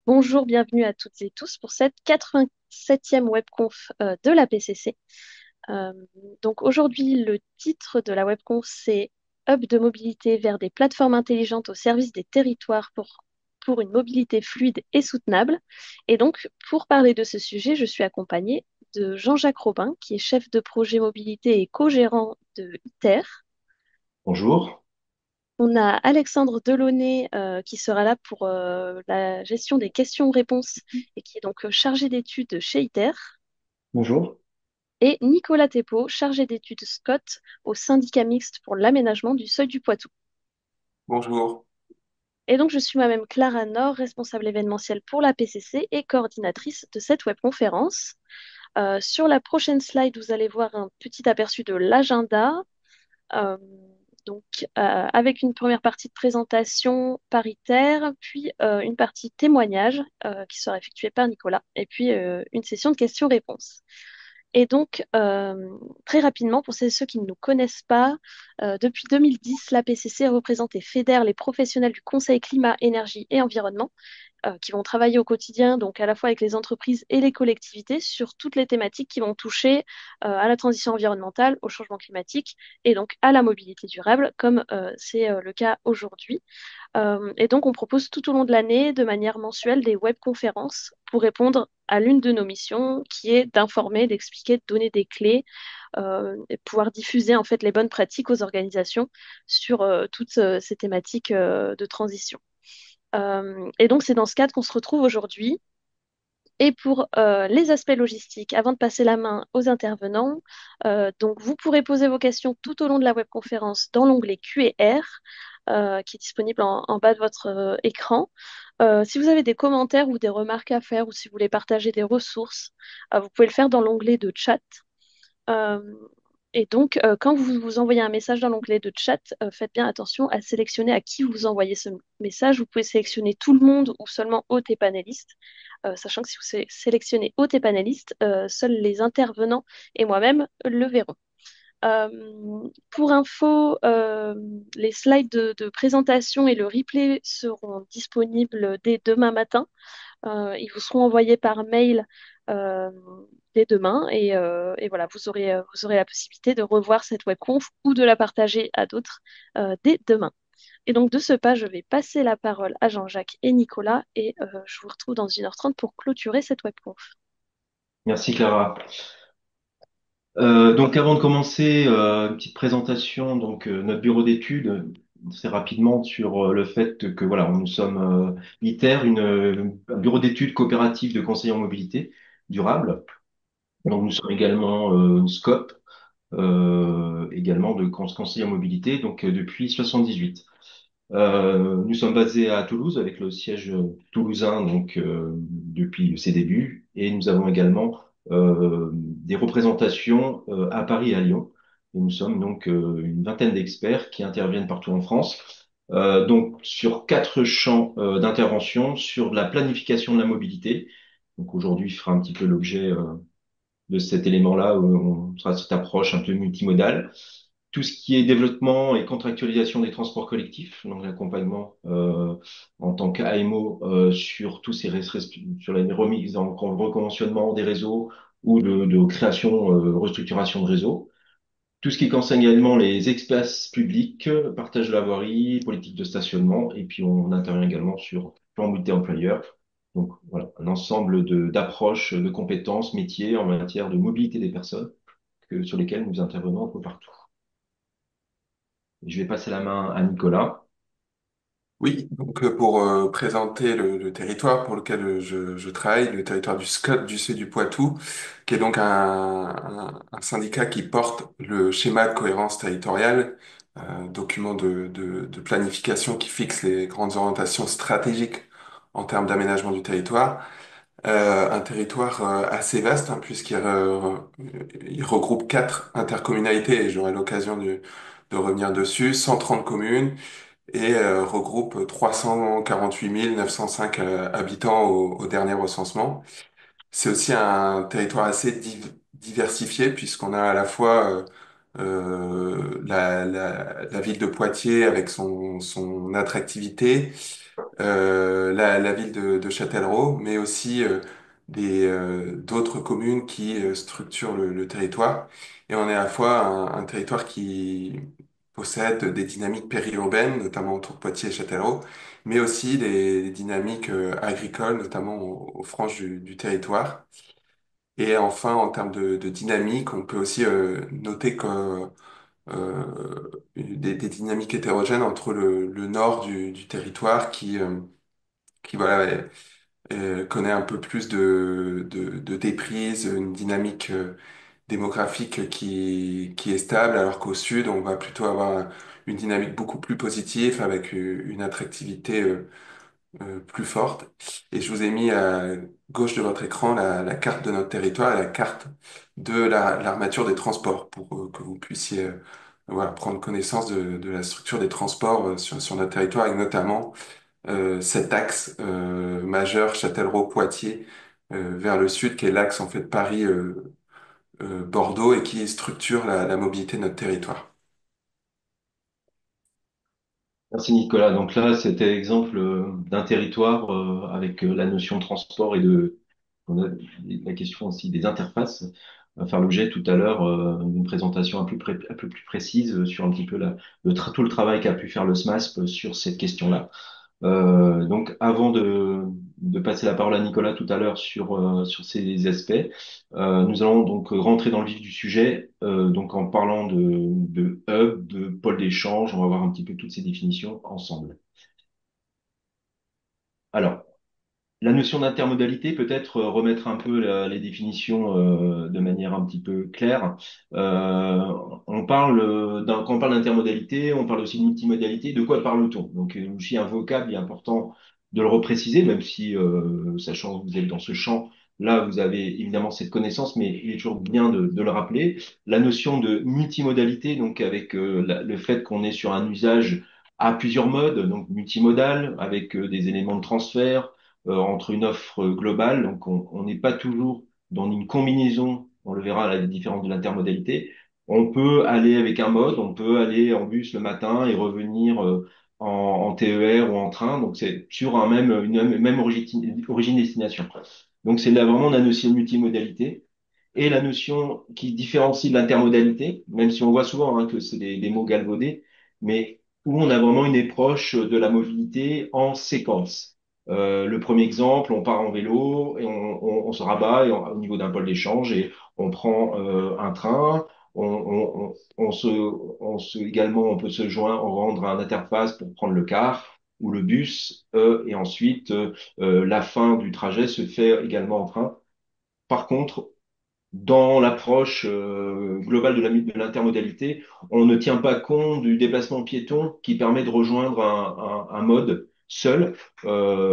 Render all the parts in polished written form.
Bonjour, bienvenue à toutes et tous pour cette 87e webconf de la PCC. Euh, donc aujourd'hui, le titre de la webconf, c'est Hub de mobilité vers des plateformes intelligentes au service des territoires pour une mobilité fluide et soutenable. Et donc, pour parler de ce sujet, je suis accompagnée de Jean-Jacques Robin, qui est chef de projet mobilité et co-gérant de ITER. Bonjour. On a Alexandre Delaunay qui sera là pour la gestion des questions-réponses et qui est donc chargé d'études chez ITER. Bonjour. Et Nicolas Thépeau, chargé d'études Scott au syndicat mixte pour l'aménagement du Seuil du Poitou. Bonjour. Et donc je suis moi-même Clara Nord, responsable événementielle pour la PCC et coordinatrice de cette webconférence. Sur la prochaine slide, vous allez voir un petit aperçu de l'agenda. Euh, avec une première partie de présentation paritaire, puis une partie témoignage qui sera effectuée par Nicolas, et puis une session de questions-réponses. Et donc, très rapidement, pour ceux qui ne nous connaissent pas, depuis 2010, la PCC représente et fédère les professionnels du Conseil climat, énergie et environnement qui vont travailler au quotidien, donc à la fois avec les entreprises et les collectivités, sur toutes les thématiques qui vont toucher à la transition environnementale, au changement climatique et donc à la mobilité durable, comme c'est le cas aujourd'hui. Et donc, on propose tout au long de l'année, de manière mensuelle, des webconférences pour répondre à l'une de nos missions, qui est d'informer, d'expliquer, de donner des clés et pouvoir diffuser en fait les bonnes pratiques aux organisations sur toutes ces thématiques de transition. Et donc, c'est dans ce cadre qu'on se retrouve aujourd'hui. Et pour les aspects logistiques, avant de passer la main aux intervenants, donc vous pourrez poser vos questions tout au long de la webconférence dans l'onglet Q&R qui est disponible en bas de votre écran. Si vous avez des commentaires ou des remarques à faire ou si vous voulez partager des ressources, vous pouvez le faire dans l'onglet de chat. Euh, et donc, quand vous vous envoyez un message dans l'onglet de chat, faites bien attention à sélectionner à qui vous envoyez ce message. Vous pouvez sélectionner tout le monde ou seulement hôtes et panélistes, sachant que si vous sélectionnez hôtes et panélistes, seuls les intervenants et moi-même le verront. Pour info, les slides de présentation et le replay seront disponibles dès demain matin. Ils vous seront envoyés par mail euh, dès demain et voilà, vous aurez la possibilité de revoir cette webconf ou de la partager à d'autres dès demain. Et donc de ce pas, je vais passer la parole à Jean-Jacques et Nicolas et je vous retrouve dans 1h30 pour clôturer cette webconf. Merci Clara. Donc avant de commencer, une petite présentation. Donc notre bureau d'études, c'est rapidement sur le fait que voilà, nous sommes ITER, un bureau d'études coopératif de conseil en mobilité durable. Donc nous sommes également SCOP, également de conseil en mobilité, donc depuis 78. Nous sommes basés à Toulouse avec le siège toulousain donc depuis ses débuts et nous avons également des représentations à Paris et à Lyon. Et nous sommes donc une vingtaine d'experts qui interviennent partout en France. Donc sur quatre champs d'intervention sur la planification de la mobilité. Donc aujourd'hui, il fera un petit peu l'objet de cet élément-là où on sera cette approche un peu multimodale. Tout ce qui est développement et contractualisation des transports collectifs, donc l'accompagnement en tant qu'AMO sur tous sur la remise en reconventionnement des réseaux ou de création, restructuration de réseaux. Tout ce qui concerne également les espaces publics, partage de la voirie, politique de stationnement, et puis on intervient également sur plan multi-employeur. Donc voilà, un ensemble d'approches, de compétences, métiers en matière de mobilité des personnes sur lesquels nous intervenons un peu partout. Je vais passer la main à Nicolas. Oui, donc pour présenter le territoire pour lequel je travaille, le territoire du SCOT du Sud du Poitou, qui est donc un syndicat qui porte le schéma de cohérence territoriale, document de planification qui fixe les grandes orientations stratégiques en termes d'aménagement du territoire. Un territoire assez vaste, hein, il regroupe quatre intercommunalités, et j'aurai l'occasion de revenir dessus, 130 communes, et regroupe 348 905 habitants au dernier recensement. C'est aussi un territoire assez diversifié puisqu'on a à la fois la ville de Poitiers avec son attractivité, la ville de Châtellerault, mais aussi d'autres communes qui structurent le territoire. Et on est à la fois un territoire qui possède des dynamiques périurbaines, notamment autour de Poitiers et Châtellerault, mais aussi des dynamiques agricoles, notamment aux franges du territoire. Et enfin, en termes de dynamique, on peut aussi noter que des dynamiques hétérogènes entre le nord du territoire qui voilà, connaît un peu plus de déprise, une dynamique démographique qui est stable, alors qu'au sud, on va plutôt avoir une dynamique beaucoup plus positive avec une attractivité plus forte. Et je vous ai mis à gauche de votre écran la carte de notre territoire et la carte de l'armature des transports pour que vous puissiez voilà, prendre connaissance de la structure des transports sur notre territoire et notamment cet axe majeur Châtellerault-Poitiers vers le sud, qui est l'axe en fait Paris-Bordeaux et qui structure la mobilité de notre territoire. Merci Nicolas. Donc là, c'était l'exemple d'un territoire avec la notion de transport et on a la question aussi des interfaces. On va faire l'objet tout à l'heure d'une présentation un peu plus précise sur un petit peu tout le travail qu'a pu faire le SMASP sur cette question-là. Donc, avant de passer la parole à Nicolas tout à l'heure sur ces aspects, nous allons donc rentrer dans le vif du sujet. Donc, en parlant de hub, de pôle d'échange, on va voir un petit peu toutes ces définitions ensemble. Alors, la notion d'intermodalité, peut-être remettre un peu les définitions de manière un petit peu claire. Euh, quand on parle d'intermodalité, on parle aussi de multimodalité. De quoi parle-t-on? Donc, aussi un vocable, il est important de le repréciser, même si, sachant que vous êtes dans ce champ, là, vous avez évidemment cette connaissance, mais il est toujours bien de le rappeler. La notion de multimodalité, donc avec le fait qu'on est sur un usage à plusieurs modes, donc multimodal, avec des éléments de transfert entre une offre globale. Donc, on n'est pas toujours dans une combinaison, on le verra à la différence de l'intermodalité. On peut aller avec un mode, on peut aller en bus le matin et revenir en TER ou en train. Donc, c'est sur une même origine-destination. Donc, c'est là vraiment la notion de multimodalité et la notion qui différencie de l'intermodalité, même si on voit souvent que c'est des mots galvaudés, mais où on a vraiment une approche de la mobilité en séquence. Le premier exemple, on part en vélo et on se rabat au niveau d'un pôle d'échange et on prend un train. Également, on peut se joindre, rendre à une interface pour prendre le car ou le bus et ensuite la fin du trajet se fait également en train. Par contre, dans l'approche globale de l'intermodalité, on ne tient pas compte du déplacement piéton qui permet de rejoindre un mode seul.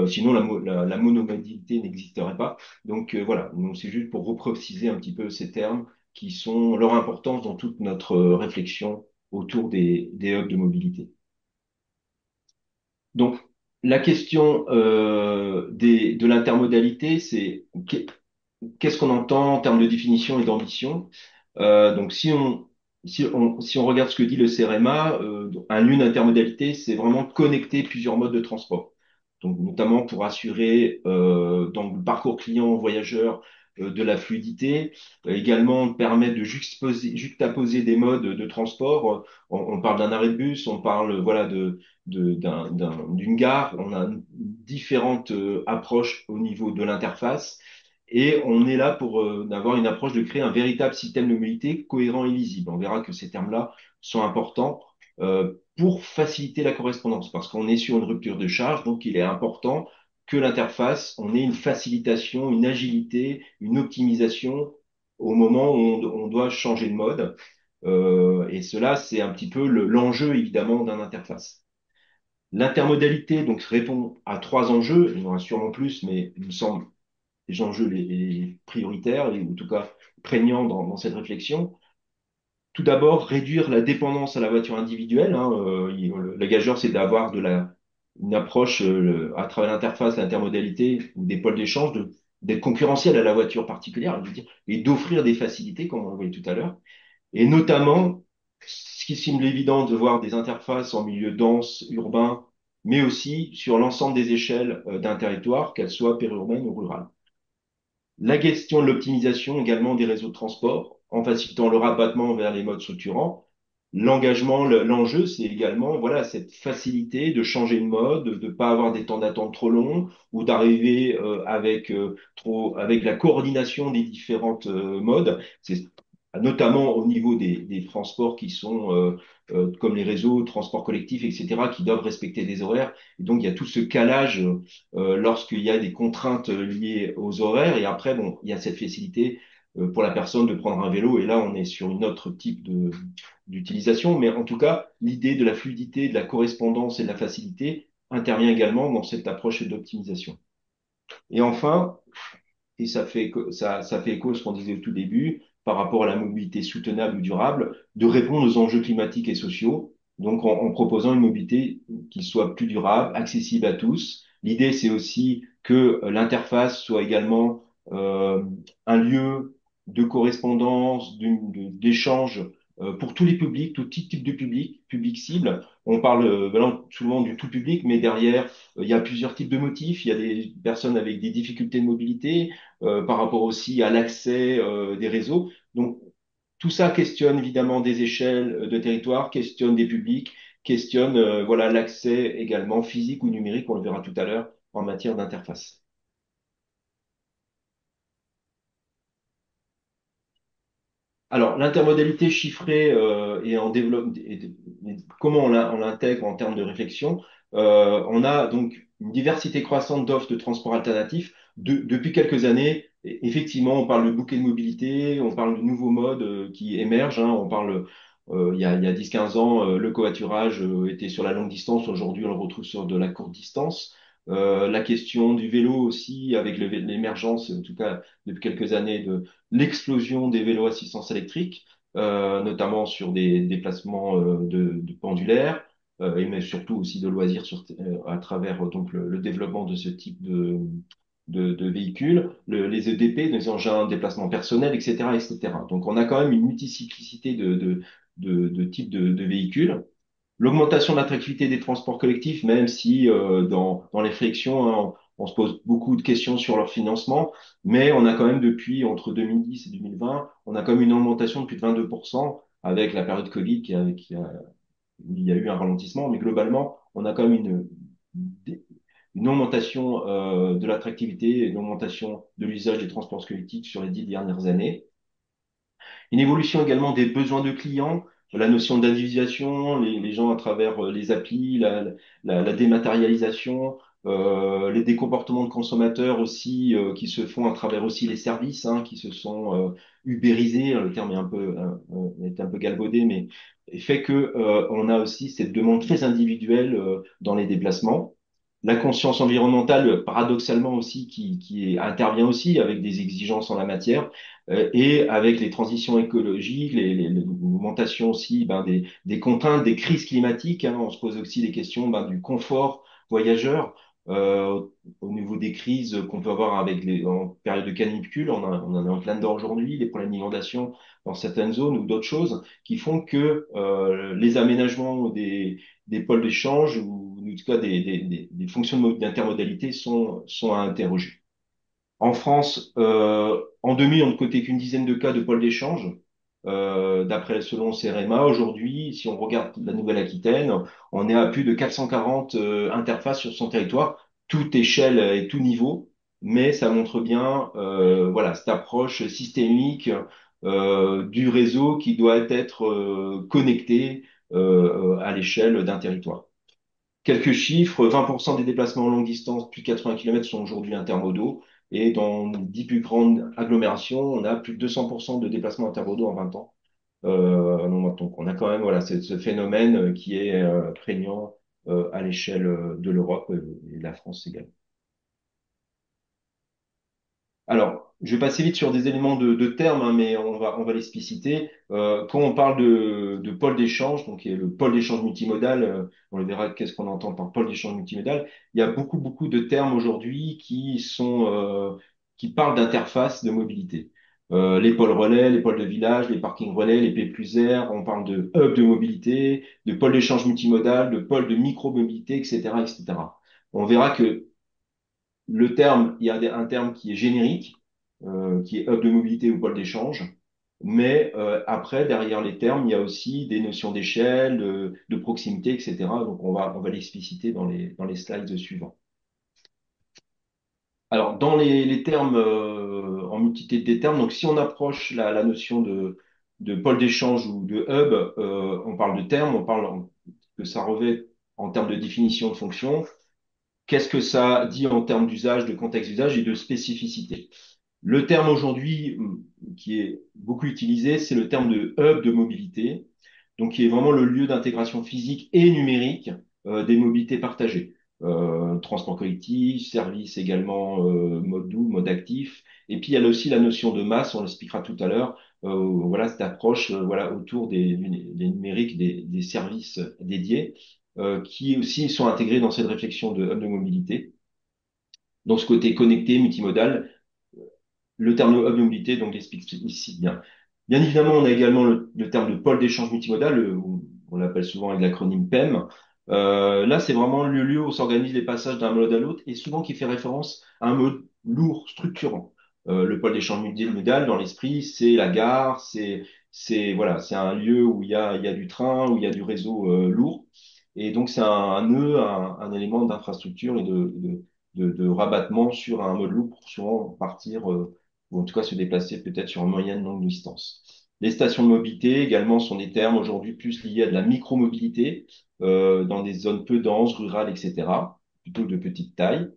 Sinon, la monomodalité n'existerait pas. Donc voilà, donc c'est juste pour repréciser un petit peu ces termes qui sont leur importance dans toute notre réflexion autour des hubs de mobilité. Donc, la question de l'intermodalité, c'est qu'est-ce qu'on entend en termes de définition et d'ambition? Donc, si on regarde ce que dit le CEREMA, un lieu d'intermodalité, c'est vraiment connecter plusieurs modes de transport. Donc, notamment pour assurer dans le parcours client voyageur de la fluidité, également permettre de juxtaposer des modes de transport. On parle d'un arrêt de bus, on parle voilà d'une gare. On a différentes approches au niveau de l'interface. Et on est là pour avoir une approche de créer un véritable système de mobilité cohérent et lisible. On verra que ces termes-là sont importants pour faciliter la correspondance, parce qu'on est sur une rupture de charge, donc il est important que l'interface, on ait une facilitation, une agilité, une optimisation au moment où on doit changer de mode. Et cela, c'est un petit peu l'enjeu, évidemment, d'un interface. L'intermodalité, donc, répond à trois enjeux. Il y en aura sûrement plus, mais il me semble les enjeux les prioritaires, ou en tout cas prégnants dans cette réflexion. Tout d'abord, réduire la dépendance à la voiture individuelle. Le gageur, c'est d'avoir une approche à travers l'interface, l'intermodalité ou des pôles d'échange, d'être concurrentiel à la voiture particulière, je veux dire, et d'offrir des facilités, comme on le voyait tout à l'heure. Et notamment, ce qui semble évident de voir des interfaces en milieu dense, urbain, mais aussi sur l'ensemble des échelles d'un territoire, qu'elle soit périurbaine ou rurale. La question de l'optimisation également des réseaux de transport, en facilitant le rabattement vers les modes structurants. L'engagement, l'enjeu, c'est également voilà cette facilité de changer de mode, de ne pas avoir des temps d'attente trop longs ou d'arriver avec la coordination des différentes modes. C'est notamment au niveau des transports qui sont comme les réseaux, transports collectifs, etc., qui doivent respecter des horaires. Et donc il y a tout ce calage lorsqu'il y a des contraintes liées aux horaires. Et après, bon, il y a cette facilité pour la personne de prendre un vélo. Et là, on est sur une autre type d'utilisation. Mais en tout cas, l'idée de la fluidité, de la correspondance et de la facilité intervient également dans cette approche d'optimisation. Et enfin, et ça fait écho à ce qu'on disait au tout début par rapport à la mobilité soutenable ou durable, de répondre aux enjeux climatiques et sociaux, donc en proposant une mobilité qui soit plus durable, accessible à tous. L'idée, c'est aussi que l'interface soit également un lieu de correspondance, d'échange pour tous les publics, tout type de public, public cible. On parle souvent du tout public, mais derrière, il y a plusieurs types de motifs. Il y a des personnes avec des difficultés de mobilité, par rapport aussi à l'accès des réseaux. Donc, tout ça questionne évidemment des échelles de territoire, questionne des publics, questionne voilà l'accès également physique ou numérique, on le verra tout à l'heure, en matière d'interface. Alors, l'intermodalité chiffrée et en développe, comment on l'intègre en termes de réflexion? On a donc une diversité croissante d'offres de transport alternatifs. Depuis quelques années, effectivement, on parle de bouquet de mobilité, on parle de nouveaux modes qui émergent. Hein. On parle, il y a 10-15 ans, le covoiturage était sur la longue distance. Aujourd'hui, on le retrouve sur de la courte distance. La question du vélo aussi, avec l'émergence, en tout cas depuis quelques années, l'explosion des vélos assistance électrique, notamment sur des déplacements de pendulaires, et mais surtout aussi de loisirs à travers donc le développement de ce type de véhicules, les EDP, les engins de déplacement personnel, etc., etc. Donc on a quand même une multicyclicité de types de véhicules. L'augmentation de l'attractivité des transports collectifs, même si dans les réflexions, hein, on se pose beaucoup de questions sur leur financement, mais on a quand même depuis entre 2010 et 2020, on a quand même une augmentation de plus de 22% avec la période Covid où il y a eu un ralentissement, mais globalement, on a quand même une augmentation de l'attractivité et une augmentation de l'usage des transports collectifs sur les 10 dernières années. Une évolution également des besoins de clients, la notion d'individuation, les gens à travers les applis, la dématérialisation, des comportements de consommateurs aussi qui se font à travers aussi les services hein, qui se sont ubérisés. Le terme est un peu galvaudé, mais fait que on a aussi cette demande très individuelle dans les déplacements. La conscience environnementale, paradoxalement aussi, intervient aussi avec des exigences en la matière et avec les transitions écologiques, l'augmentation aussi des contraintes, des crises climatiques, hein, on se pose aussi des questions du confort voyageur au niveau des crises qu'on peut avoir en période de canicule, on en est en plein dedans aujourd'hui, les problèmes d'inondation dans certaines zones ou d'autres choses qui font que les aménagements des pôles d'échange ou en tout cas des fonctions d'intermodalité sont à interroger. En France, en 2000, on ne comptait qu'une dizaine de cas de pôles d'échange, d'après selon CEREMA. Aujourd'hui, si on regarde la Nouvelle-Aquitaine, on est à plus de 440 interfaces sur son territoire, toute échelle et tout niveau, mais ça montre bien voilà, cette approche systémique du réseau qui doit être connecté à l'échelle d'un territoire. Quelques chiffres, 20% des déplacements en longue distance, plus de 80 km, sont aujourd'hui intermodaux. Et dans 10 plus grandes agglomérations, on a plus de 200% de déplacements intermodaux en 20 ans. Donc on a quand même voilà, ce phénomène qui est prégnant à l'échelle de l'Europe et de la France également. Alors, je vais passer vite sur des éléments de termes, hein, mais on va l'expliciter. Quand on parle de pôle d'échange, donc qui est le pôle d'échange multimodal, on le verra qu'est-ce qu'on entend par pôle d'échange multimodal. Il y a beaucoup de termes aujourd'hui qui parlent d'interface de mobilité. Les pôles relais, les pôles de village, les parkings relais, les P plus R, on parle de hub de mobilité, de pôles d'échange multimodal, de pôles de micro-mobilité, etc., etc. On verra que le terme, il y a un terme qui est générique, qui est hub de mobilité ou pôle d'échange, mais après, derrière les termes, il y a aussi des notions d'échelle, de proximité, etc. Donc, on va l'expliciter dans les slides suivants. Alors, dans les termes, en multité des termes, donc si on approche la notion de pôle d'échange ou de hub, on parle de termes, on parle que ça revêt en termes de définition de fonction. Qu'est-ce que ça dit en termes d'usage, de contexte d'usage et de spécificité? Le terme aujourd'hui qui est beaucoup utilisé, c'est le terme de hub de mobilité, donc qui est vraiment le lieu d'intégration physique et numérique des mobilités partagées. Transport collectif, service également, mode doux, mode actif. Et puis il y a aussi la notion de masse, on l'expliquera tout à l'heure. Voilà cette approche voilà autour des numériques, des services dédiés qui aussi sont intégrés dans cette réflexion de hub de mobilité. Donc ce côté connecté, multimodal, le terme hub mobilité donc l'explique ici bien. Bien évidemment, on a également le terme de pôle d'échange multimodal, on l'appelle souvent avec l'acronyme PEM. Là, c'est vraiment le lieu où s'organisent les passages d'un mode à l'autre et souvent qui fait référence à un mode lourd, structurant. Le pôle d'échange multimodal, dans l'esprit, c'est la gare, voilà, c'est un lieu où il y a du train, où il y a du réseau lourd. Et donc, c'est un nœud, un élément d'infrastructure et de rabattement sur un mode lourd pour souvent partir ou en tout cas se déplacer peut-être sur une moyenne longue distance. Les stations de mobilité également sont des termes aujourd'hui plus liés à de la micromobilité dans des zones peu denses, rurales, etc., plutôt de petite taille.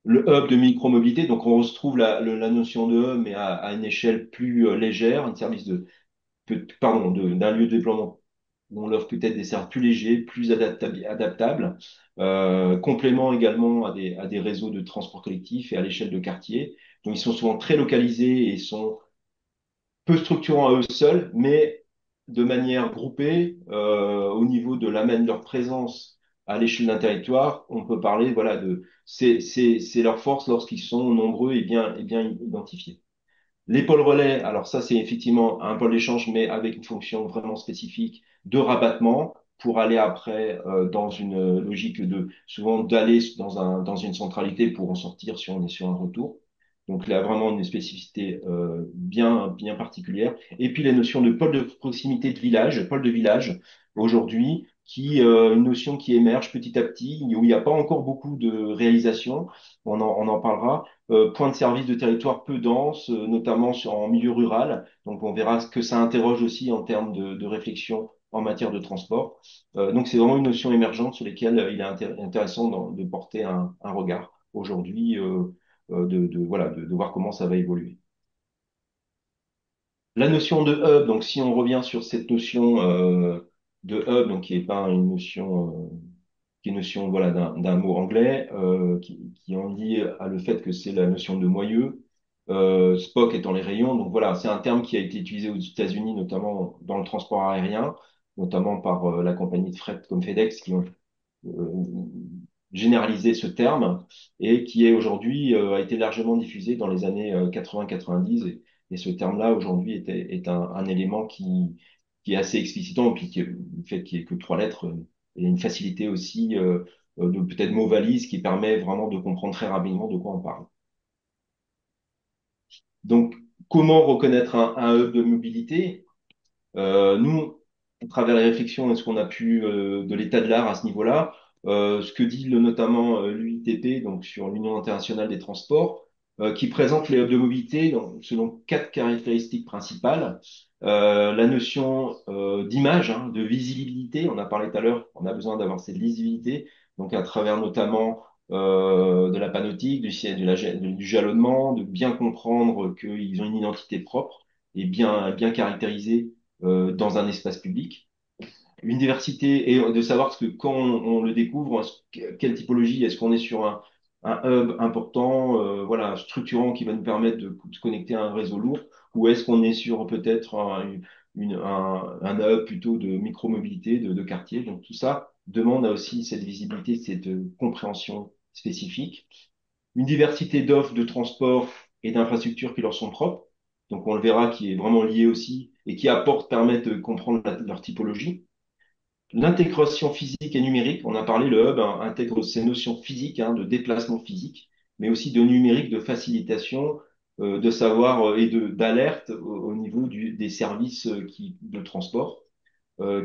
Le hub de micromobilité, donc on retrouve la notion de hub, mais à une échelle plus légère, un service pardon, d'un lieu de déploiement où on offre peut-être des services plus légers, plus adaptables, complément également à des réseaux de transport collectif et à l'échelle de quartier. Donc ils sont souvent très localisés et sont peu structurants à eux seuls, mais de manière groupée, au niveau de l'amène de leur présence à l'échelle d'un territoire, on peut parler, voilà, c'est leur force lorsqu'ils sont nombreux et bien identifiés. Les pôles relais, alors ça, c'est effectivement un pôle d'échange, mais avec une fonction vraiment spécifique de rabattement pour aller après dans une logique de souvent d'aller dans une centralité pour en sortir si on est sur un retour. Donc là, vraiment une spécificité bien particulière. Et puis les notions de pôle de proximité de village, pôle de village, aujourd'hui, une notion qui émerge petit à petit, où il n'y a pas encore beaucoup de réalisations. On en parlera point de service de territoire peu dense, notamment en milieu rural. Donc on verra ce que ça interroge aussi en termes de réflexion en matière de transport. Donc c'est vraiment une notion émergente sur laquelle il est intéressant de porter un regard aujourd'hui, voilà, de voir comment ça va évoluer. La notion de hub, donc si on revient sur cette notion de hub, donc qui est pas une notion qui est une notion voilà, d'un mot anglais, qui en dit à le fait que c'est la notion de moyeu, Spock étant les rayons. Donc voilà, c'est un terme qui a été utilisé aux États-Unis, notamment dans le transport aérien, notamment par la compagnie de fret comme FedEx, qui ont euh, généralisé ce terme et qui est aujourd'hui a été largement diffusé dans les années 80-90 et ce terme-là aujourd'hui est un élément qui est assez explicitant et puis le fait qu'il n'y ait que trois lettres et une facilité aussi de peut-être mots valises qui permet vraiment de comprendre très rapidement de quoi on parle. Donc, comment reconnaître un hub de mobilité? Nous, à travers les réflexions et ce qu'on a pu de l'état de l'art à ce niveau-là, ce que dit notamment l'UITP, donc sur l'Union internationale des transports, qui présente les hubs de mobilité selon quatre caractéristiques principales. La notion d'image, hein, de visibilité, on a parlé tout à l'heure, on a besoin d'avoir cette lisibilité, donc à travers notamment de la panoptique, du jalonnement, de bien comprendre qu'ils ont une identité propre et bien caractérisée dans un espace public. Une diversité et de savoir ce que quand on le découvre, quelle typologie, est-ce qu'on est sur un hub important, voilà, structurant qui va nous permettre de se connecter à un réseau lourd, ou est-ce qu'on est sur peut-être un hub plutôt de micromobilité, de quartier. Donc tout ça demande aussi cette visibilité, cette compréhension spécifique. Une diversité d'offres de transport et d'infrastructures qui leur sont propres. donc on le verra, qui est vraiment lié aussi et qui permettent de comprendre leur typologie. L'intégration physique et numérique, on a parlé, le hub intègre ces notions physiques, de déplacement physique, mais aussi de numérique, de facilitation, de savoir et d'alerte au niveau des services de transport,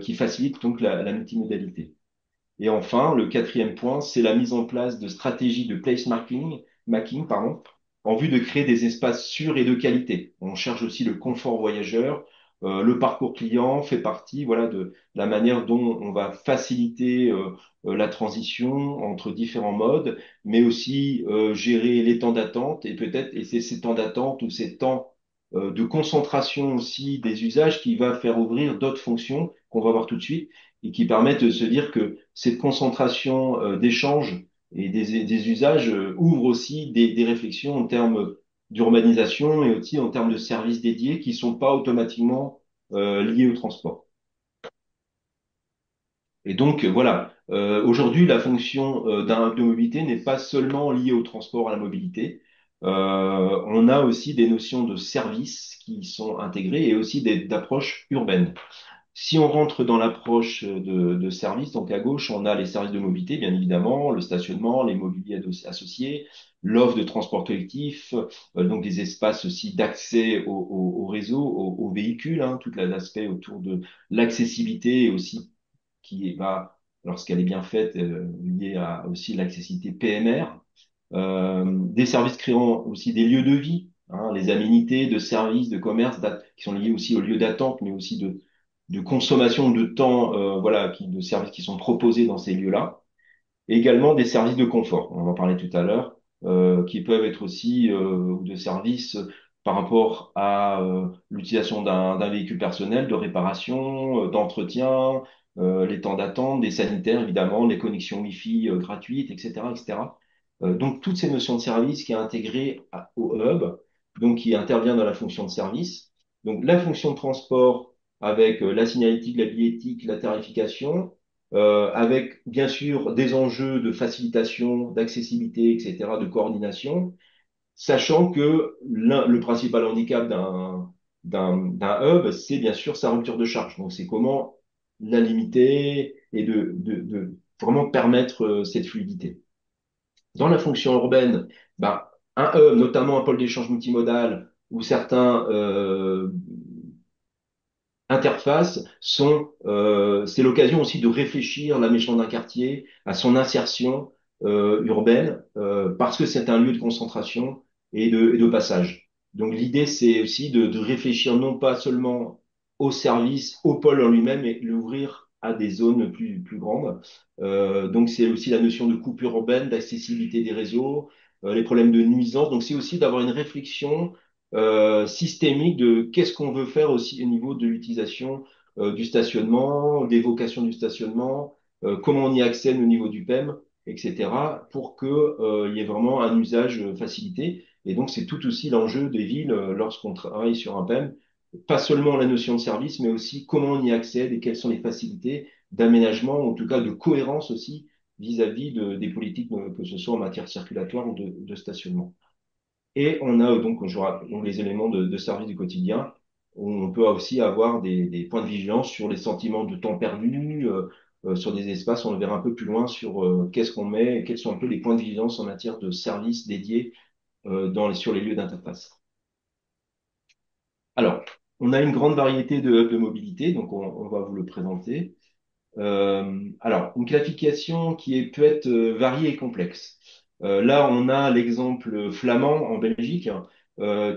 qui facilitent donc la multimodalité. Et enfin, le quatrième point, c'est la mise en place de stratégies de making, pardon, en vue de créer des espaces sûrs et de qualité. On cherche aussi le confort voyageur. Le parcours client fait partie, voilà, de la manière dont on va faciliter la transition entre différents modes, mais aussi gérer les temps d'attente et peut-être, et c'est ces temps d'attente ou ces temps de concentration aussi des usages qui va faire ouvrir d'autres fonctions qu'on va voir tout de suite et qui permettent de se dire que cette concentration d'échanges et des usages ouvre aussi des réflexions en termes d'urbanisation et aussi en termes de services dédiés qui sont pas automatiquement liés au transport. Et donc voilà, aujourd'hui la fonction d'un hub de mobilité n'est pas seulement liée au transport, à la mobilité. On a aussi des notions de services qui sont intégrées et aussi d'approches urbaines. Si on rentre dans l'approche de services, donc à gauche, on a les services de mobilité, bien évidemment, le stationnement, les mobiliers associés, l'offre de transport collectif, donc des espaces aussi d'accès au réseau, aux véhicules, tout l'aspect autour de l'accessibilité et aussi qui est, lorsqu'elle est bien faite, liée à aussi l'accessibilité PMR. Des services créant aussi des lieux de vie, les aménités de services, de commerce, qui sont liés aussi aux lieux d'attente, mais aussi de consommation de temps, voilà, de services qui sont proposés dans ces lieux-là. Et également des services de confort, on en parlait tout à l'heure, qui peuvent être aussi de services par rapport à l'utilisation d'un véhicule personnel, de réparation, d'entretien, les temps d'attente, des sanitaires évidemment, les connexions Wi-Fi gratuites, etc., etc. Donc toutes ces notions de service qui est intégrée au hub, donc qui intervient dans la fonction de service. Donc la fonction de transport avec la signalétique, la billettique, la tarification, avec bien sûr des enjeux de facilitation, d'accessibilité, etc., de coordination, sachant que le principal handicap d'un hub, c'est bien sûr sa rupture de charge. Donc c'est comment la limiter et de vraiment permettre cette fluidité. Dans la fonction urbaine, un hub, notamment un pôle d'échange multimodal, où certains interfaces c'est l'occasion aussi de réfléchir l'aménagement d'un quartier à son insertion urbaine, parce que c'est un lieu de concentration et de passage. Donc l'idée, c'est aussi de réfléchir non pas seulement au service, au pôle en lui-même, mais l'ouvrir à des zones plus grandes. Donc c'est aussi la notion de coupure urbaine, d'accessibilité des réseaux, les problèmes de nuisance. Donc c'est aussi d'avoir une réflexion systémique de qu'est-ce qu'on veut faire aussi au niveau de l'utilisation du stationnement, des vocations du stationnement, comment on y accède au niveau du PEM, etc., pour que il y ait vraiment un usage facilité. Et donc, c'est tout aussi l'enjeu des villes lorsqu'on travaille sur un PEM, pas seulement la notion de service, mais aussi comment on y accède et quelles sont les facilités d'aménagement, en tout cas de cohérence aussi vis-à-vis des politiques, que ce soit en matière circulatoire ou de stationnement. Et on a donc les éléments de service du quotidien. On peut aussi avoir des points de vigilance sur les sentiments de temps perdu, sur des espaces. On le verra un peu plus loin sur qu'est-ce qu'on met, quels sont un peu les points de vigilance en matière de services dédiés sur les lieux d'interface. Alors, on a une grande variété de hubs de mobilité, donc on va vous le présenter. Alors, une classification peut être variée et complexe. Là, on a l'exemple flamand en Belgique,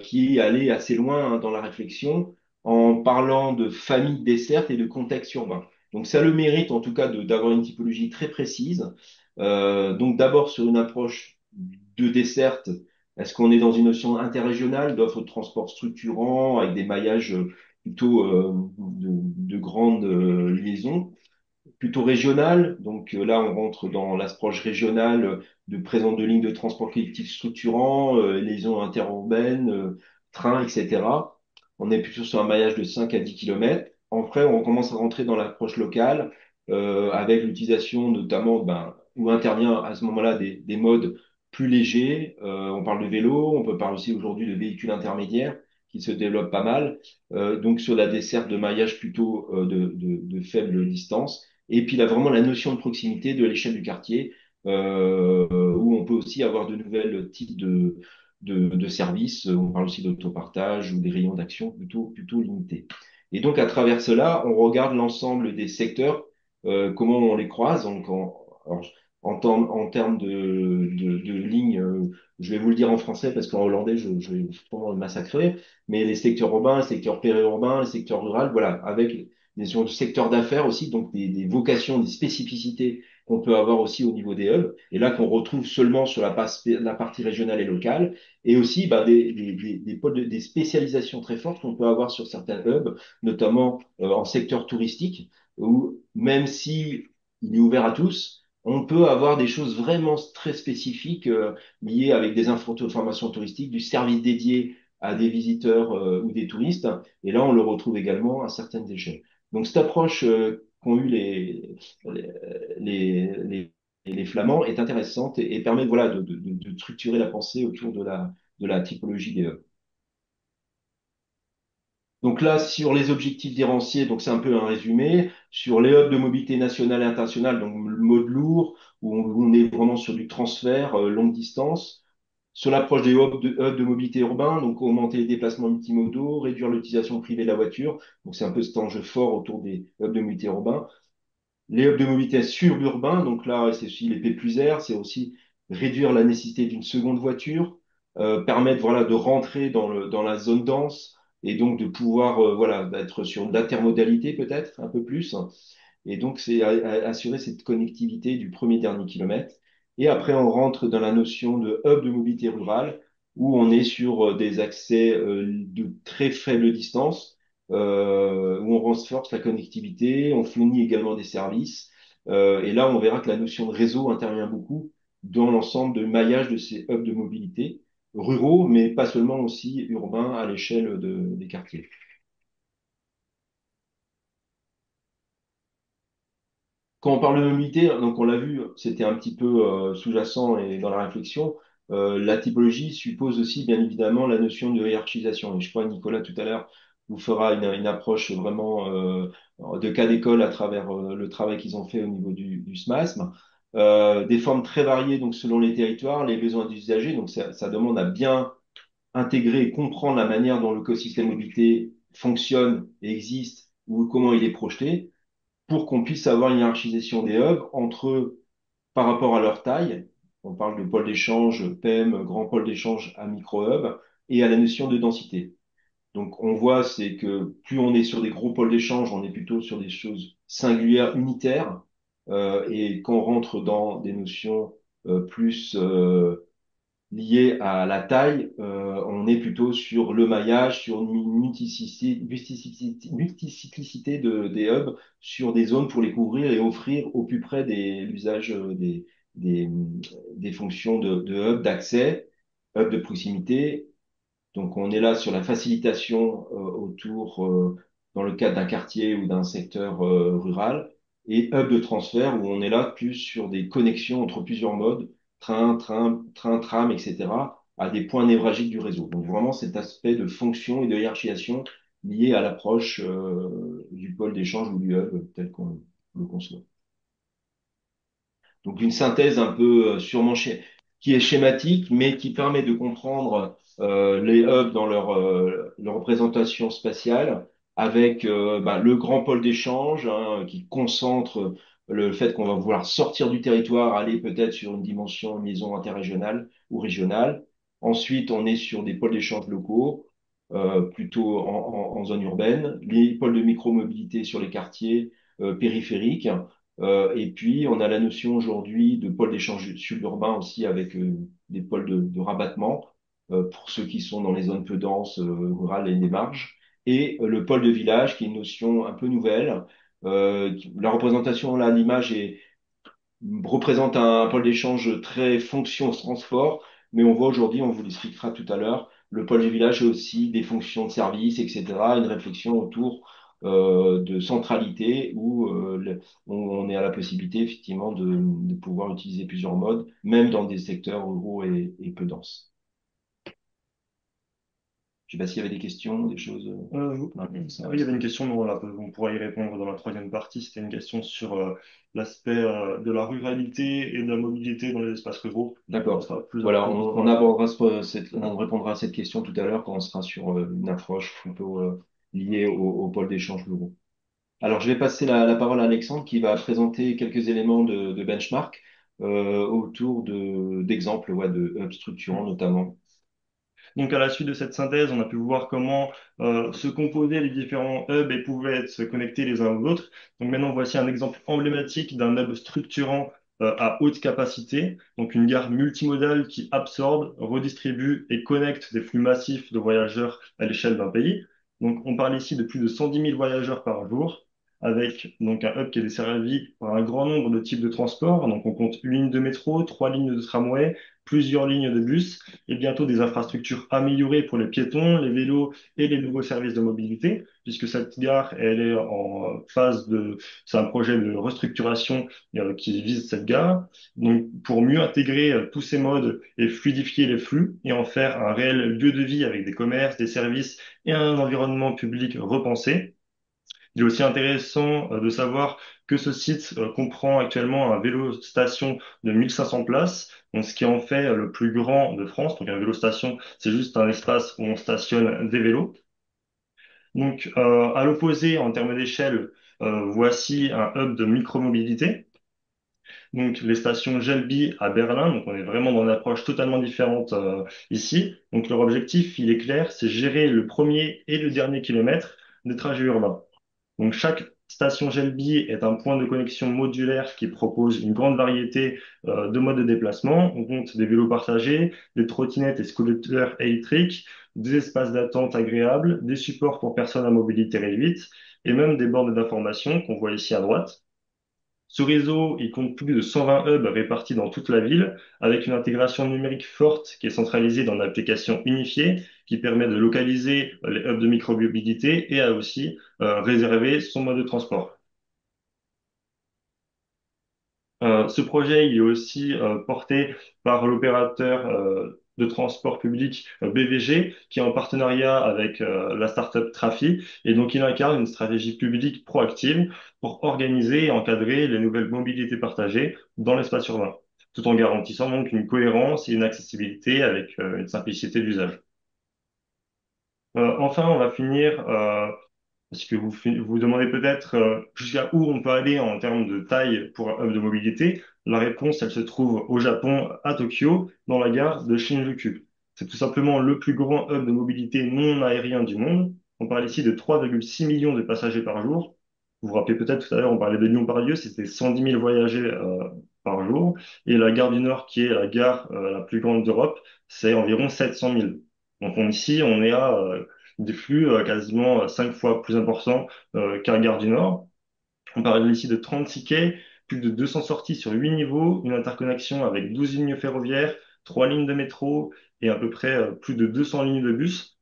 qui est allé assez loin dans la réflexion en parlant de famille desserte et de contexte urbain. Donc, ça a le mérite, en tout cas, d'avoir une typologie très précise. Donc, d'abord, sur une approche de desserte, est-ce qu'on est dans une notion interrégionale d'offre de transport structurant avec des maillages plutôt de grandes liaisons? Plutôt régional. Donc là, on rentre dans l'approche régionale de présence de lignes de transport collectif structurant, liaisons interurbaines, trains, etc. On est plutôt sur un maillage de 5 à 10 km. Après, on commence à rentrer dans l'approche locale avec l'utilisation notamment où intervient à ce moment-là des modes plus légers. On parle de vélo, on peut parler aussi aujourd'hui de véhicules intermédiaires qui se développe pas mal, donc sur la desserte de maillage plutôt de faible distance. Et puis là, vraiment la notion de proximité de l'échelle du quartier, où on peut aussi avoir de nouvelles types de services. On parle aussi d'autopartage ou des rayons d'action plutôt limités. Et donc, à travers cela, on regarde l'ensemble des secteurs, comment on les croise. Donc, alors, en termes de lignes, je vais vous le dire en français parce qu'en hollandais, je vais vraiment le massacrer, mais les secteurs urbains, les secteurs périurbains, les secteurs ruraux, voilà, avec des secteurs d'affaires aussi, donc des vocations, des spécificités qu'on peut avoir aussi au niveau des hubs, et là qu'on retrouve seulement sur la partie régionale et locale, et aussi bah, des spécialisations très fortes qu'on peut avoir sur certains hubs, notamment en secteur touristique, où même si il est ouvert à tous, on peut avoir des choses vraiment très spécifiques liées avec des informations touristiques, du service dédié à des visiteurs ou des touristes, et là on le retrouve également à certaines échelles. Donc cette approche qu'ont eu les, les, les Flamands est intéressante et permet voilà, de structurer la pensée autour de la typologie des hubs. Donc là, sur les objectifs différenciés, donc c'est un peu un résumé. Sur les hubs de mobilité nationale et internationale, donc le mode lourd, où on est vraiment sur du transfert longue distance. Sur l'approche des hubs de mobilité urbain, donc augmenter les déplacements multimodaux, réduire l'utilisation privée de la voiture. Donc c'est un peu cet enjeu fort autour des hubs de mobilité urbain. Les hubs de mobilité suburbains, donc là, c'est aussi les P plus R, c'est aussi réduire la nécessité d'une seconde voiture, permettre voilà, de rentrer dans la zone dense et donc de pouvoir voilà, être sur de l'intermodalité peut-être un peu plus. Et donc, c'est assurer cette connectivité du premier dernier kilomètre. Et après, on rentre dans la notion de hub de mobilité rurale, où on est sur des accès de très faible distance, où on renforce la connectivité, on fournit également des services. Et là, on verra que la notion de réseau intervient beaucoup dans l'ensemble de maillage de ces hubs de mobilité ruraux, mais pas seulement aussi urbains à l'échelle des quartiers. Quand on parle de mobilité, donc on l'a vu, c'était un petit peu sous-jacent et dans la réflexion. La typologie suppose aussi, bien évidemment, la notion de hiérarchisation. Et je crois que Nicolas, tout à l'heure, vous fera une approche vraiment de cas d'école à travers le travail qu'ils ont fait au niveau du SMASM. Des formes très variées, donc selon les territoires, les besoins des usagers. Donc ça demande à bien intégrer et comprendre la manière dont l'écosystème mobilité fonctionne et existe ou comment il est projeté pour qu'on puisse avoir une hiérarchisation des hubs entre eux par rapport à leur taille. On parle de pôle d'échange PEM, grand pôle d'échange à micro-hub, et à la notion de densité. Donc on voit, c'est que plus on est sur des gros pôles d'échange, on est plutôt sur des choses singulières, unitaires, et quand on rentre dans des notions plus lié à la taille, on est plutôt sur le maillage, sur une multicyclicité des hubs, sur des zones pour les couvrir et offrir au plus près l'usage des, des fonctions de hub d'accès, hub de proximité. Donc on est là sur la facilitation autour, dans le cadre d'un quartier ou d'un secteur rural, et hub de transfert où on est là plus sur des connexions entre plusieurs modes, train, tram, etc., à des points névralgiques du réseau. Donc vraiment cet aspect de fonction et de hiérarchisation lié à l'approche du pôle d'échange ou du hub tel qu'on le conçoit. Donc une synthèse un peu qui est schématique, mais qui permet de comprendre les hubs dans leur représentation spatiale, avec bah, le grand pôle d'échange hein, qui concentre le fait qu'on va vouloir sortir du territoire, aller peut-être sur une dimension, une liaison interrégionale ou régionale. Ensuite, on est sur des pôles d'échange locaux, plutôt en zone urbaine, les pôles de micromobilité sur les quartiers périphériques. Et puis, on a la notion aujourd'hui de pôle d'échange suburbain aussi avec des pôles de rabattement pour ceux qui sont dans les zones peu denses, rurales et des marges. Et le pôle de village, qui est une notion un peu nouvelle. La représentation, là, l'image représente un pôle d'échange très fonction transport, mais on voit aujourd'hui, on vous l'expliquera tout à l'heure, le pôle du village est aussi des fonctions de service, etc., une réflexion autour de centralité où on est à la possibilité effectivement de pouvoir utiliser plusieurs modes, même dans des secteurs ruraux et peu denses. Je sais pas s'il y avait des questions, des choses par rapport à ça. Oui, il y avait une question, mais voilà, on pourra y répondre dans la troisième partie. C'était une question sur l'aspect de la ruralité et de la mobilité dans les espaces ruraux. Ça D'accord. sera plus Voilà, approfondi. on abordera on répondra à cette question tout à l'heure quand on sera sur une approche plutôt liée au pôle d'échange ruraux. Alors, je vais passer la parole à Alexandre qui va présenter quelques éléments de benchmark autour d'exemples ouais, de hubs structurants notamment. Donc, à la suite de cette synthèse, on a pu voir comment se composaient les différents hubs et pouvaient se connecter les uns aux autres. Donc, maintenant, voici un exemple emblématique d'un hub structurant à haute capacité. Donc, une gare multimodale qui absorbe, redistribue et connecte des flux massifs de voyageurs à l'échelle d'un pays. Donc, on parle ici de plus de 110 000 voyageurs par jour, avec donc un hub qui est desservi par un grand nombre de types de transports. Donc, on compte une ligne de métro, 3 lignes de tramway, plusieurs lignes de bus et bientôt des infrastructures améliorées pour les piétons, les vélos et les nouveaux services de mobilité, puisque cette gare, elle est en phase de, c'est un projet de restructuration qui vise cette gare. Donc, pour mieux intégrer tous ces modes et fluidifier les flux et en faire un réel lieu de vie avec des commerces, des services et un environnement public repensé. Il est aussi intéressant de savoir que ce site comprend actuellement un vélo-station de 1500 places, donc ce qui en fait le plus grand de France. Donc un vélo-station, c'est juste un espace où on stationne des vélos. Donc à l'opposé, en termes d'échelle, voici un hub de micromobilité. Donc les stations Gelby à Berlin, donc on est vraiment dans une approche totalement différente ici. Donc leur objectif, il est clair, c'est gérer le premier et le dernier kilomètre des trajets urbains. Donc, chaque station Gelby est un point de connexion modulaire qui propose une grande variété de modes de déplacement. On compte des vélos partagés, des trottinettes et scooters électriques, des espaces d'attente agréables, des supports pour personnes à mobilité réduite et même des bornes d'information qu'on voit ici à droite. Ce réseau, il compte plus de 120 hubs répartis dans toute la ville, avec une intégration numérique forte qui est centralisée dans une application unifiée qui permet de localiser les hubs de micromobilité et à aussi réserver son mode de transport. Ce projet il est aussi porté par l'opérateur de transport public BVG, qui est en partenariat avec la startup Trafi, et donc il incarne une stratégie publique proactive pour organiser et encadrer les nouvelles mobilités partagées dans l'espace urbain, tout en garantissant donc une cohérence et une accessibilité avec une simplicité d'usage. Enfin, on va finir parce que vous demandez peut-être jusqu'à où on peut aller en termes de taille pour un hub de mobilité. La réponse, elle se trouve au Japon, à Tokyo, dans la gare de Shinjuku. C'est tout simplement le plus grand hub de mobilité non aérien du monde. On parle ici de 3,6 millions de passagers par jour. Vous vous rappelez peut-être tout à l'heure, on parlait de Lyon par lieu, c'était 110 000 voyageurs par jour. Et la gare du Nord, qui est la gare la plus grande d'Europe, c'est environ 700 000. Donc ici, on est à des flux quasiment 5 fois plus importants qu'à Gare du Nord. On parle ici de 30 quais, plus de 200 sorties sur 8 niveaux, une interconnexion avec 12 lignes ferroviaires, 3 lignes de métro et à peu près plus de 200 lignes de bus.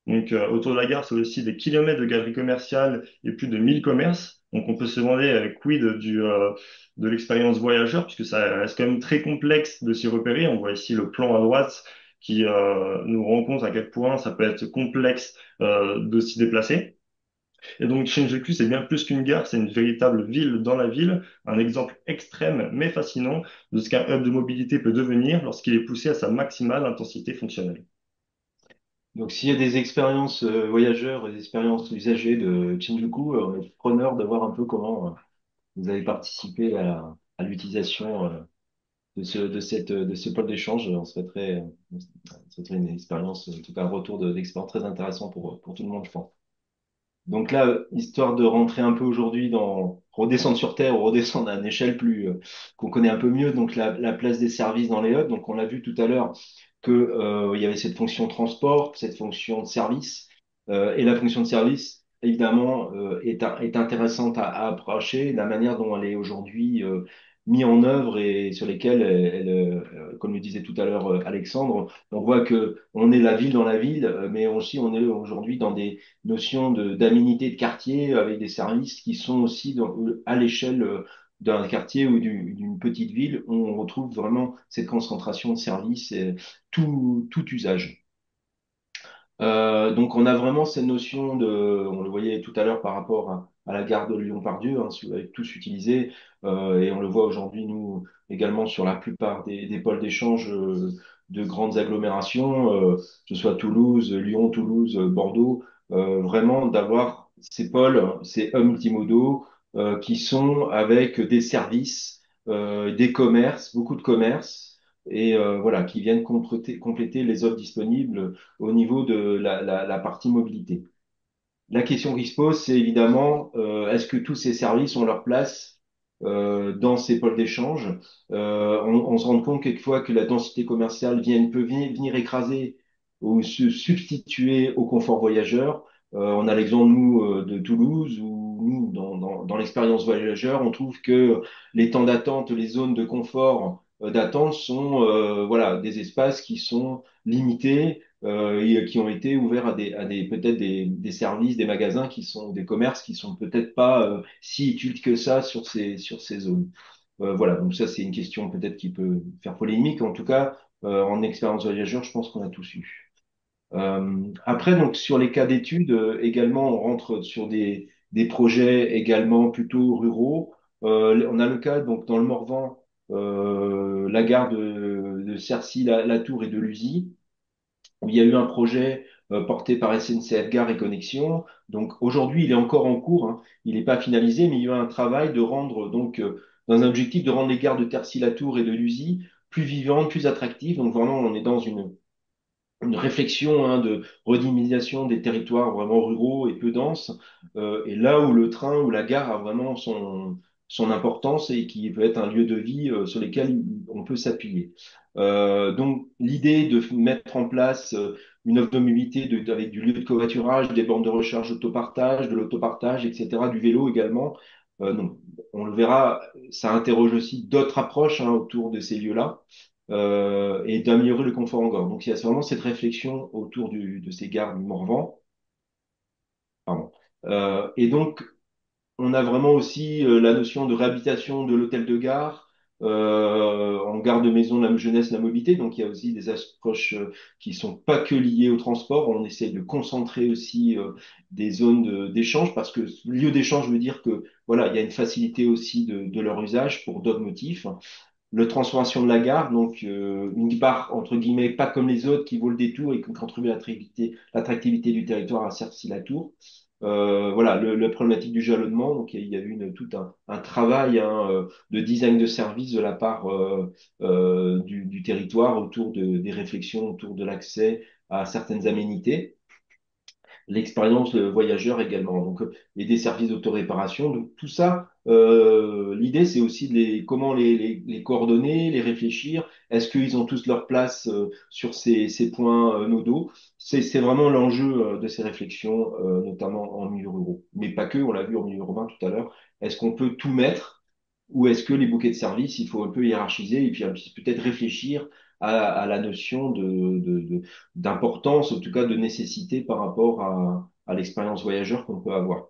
Donc autour de la gare, c'est aussi des kilomètres de galeries commerciales et plus de 1000 commerces. Donc on peut se demander quid de l'expérience voyageur, puisque ça reste quand même très complexe de s'y repérer. On voit ici le plan à droite qui nous rend compte à quel point ça peut être complexe de s'y déplacer. Et donc Shinjuku, c'est bien plus qu'une gare, c'est une véritable ville dans la ville, un exemple extrême mais fascinant de ce qu'un hub de mobilité peut devenir lorsqu'il est poussé à sa maximale intensité fonctionnelle. Donc, s'il y a des expériences voyageurs et des expériences usagers de Shinjuku, on est preneur de voir un peu comment vous avez participé à l'utilisation de ce pôle d'échange. On souhaiterait, on souhaiterait une expérience, en tout cas un retour d'expérience très intéressant pour tout le monde, je pense. Donc là, histoire de rentrer un peu aujourd'hui dans redescendre sur Terre ou redescendre à une échelle plus qu'on connaît un peu mieux, donc la place des services dans les hubs. Donc on l'a vu tout à l'heure que il y avait cette fonction transport, cette fonction de service, et la fonction de service évidemment est intéressante à approcher, la manière dont elle est aujourd'hui mise en œuvre et sur lesquelles comme le disait tout à l'heure Alexandre, on voit que on est la ville dans la ville, mais aussi on est aujourd'hui dans des notion d'aménité de quartier avec des services qui sont aussi à l'échelle d'un quartier ou d'une petite ville. On retrouve vraiment cette concentration de services, tout usage. Donc on a vraiment cette notion de, on le voyait tout à l'heure par rapport à la gare de Lyon-Pardieu, hein, avec tous utilisés, et on le voit aujourd'hui nous également sur la plupart des pôles d'échange de grandes agglomérations, que ce soit Toulouse, Lyon, Toulouse, Bordeaux, vraiment d'avoir ces pôles, ces hubs multimodaux qui sont avec des services, des commerces, beaucoup de commerces, et voilà, qui viennent compléter les offres disponibles au niveau de la partie mobilité. La question qui se pose, c'est évidemment, est-ce que tous ces services ont leur place dans ces pôles d'échange? On se rend compte quelquefois que la densité commerciale peut venir écraser ou se substituer au confort voyageur. On a l'exemple, nous, de Toulouse, où nous, dans l'expérience voyageur, on trouve que les temps d'attente, les zones de confort d'attente sont voilà, des espaces qui sont limités et qui ont été ouverts à des peut-être des services, des magasins qui sont des commerces qui sont peut-être pas si utiles que ça sur ces zones. Voilà, donc ça c'est une question peut-être qui peut faire polémique. En tout cas, en expérience voyageur, je pense qu'on a tous eu. Après, donc sur les cas d'études, également, on rentre sur des projets également plutôt ruraux. On a le cas donc dans le Morvan, la gare de Cercy-la-Tour et de Lusy où il y a eu un projet porté par SNCF Gare et Connexion. Donc aujourd'hui, il est encore en cours, hein. Il n'est pas finalisé, mais il y a eu un travail de rendre, donc, dans un objectif de rendre les gares de Tercy-la-Tour et de Lusy plus vivantes, plus attractives. Donc vraiment, on est dans une réflexion hein, de redynamisation des territoires vraiment ruraux et peu denses, et là où le train ou la gare a vraiment son importance et qui peut être un lieu de vie sur lequel on peut s'appuyer. Donc l'idée de mettre en place une offre de mobilité avec du lieu de covoiturage, des bornes de recharge d'autopartage, de l'autopartage, etc., du vélo également. Donc, on le verra, ça interroge aussi d'autres approches hein, autour de ces lieux-là et d'améliorer le confort en gare. Donc il y a vraiment cette réflexion autour de ces gares du Morvan. Pardon. Et donc on a vraiment aussi la notion de réhabilitation de l'hôtel de gare en gare de maison de la jeunesse, la mobilité. Donc il y a aussi des approches qui sont pas que liées au transport. On essaie de concentrer aussi des zones d'échange parce que lieu d'échange veut dire que voilà, il y a une facilité aussi de leur usage pour d'autres motifs le transformation de la gare, donc une gare entre guillemets pas comme les autres qui vaut le détour et qui contribue à l'attractivité du territoire à Cercy-la-Tour. Voilà, la problématique du jalonnement, donc il y a eu tout un travail hein, de design de service de la part du territoire autour des réflexions autour de l'accès à certaines aménités l'expérience voyageur également, donc, et des services d'autoréparation. Donc tout ça, l'idée c'est aussi comment les coordonner, les réfléchir. Est-ce qu'ils ont tous leur place sur ces points nodaux? C'est vraiment l'enjeu de ces réflexions, notamment en milieu ruraux. Mais pas que, on l'a vu en milieu urbain tout à l'heure. Est-ce qu'on peut tout mettre? Ou est-ce que les bouquets de services, il faut un peu hiérarchiser et puis peut-être réfléchir à la notion d'importance, en tout cas de nécessité par rapport à l'expérience voyageur qu'on peut avoir.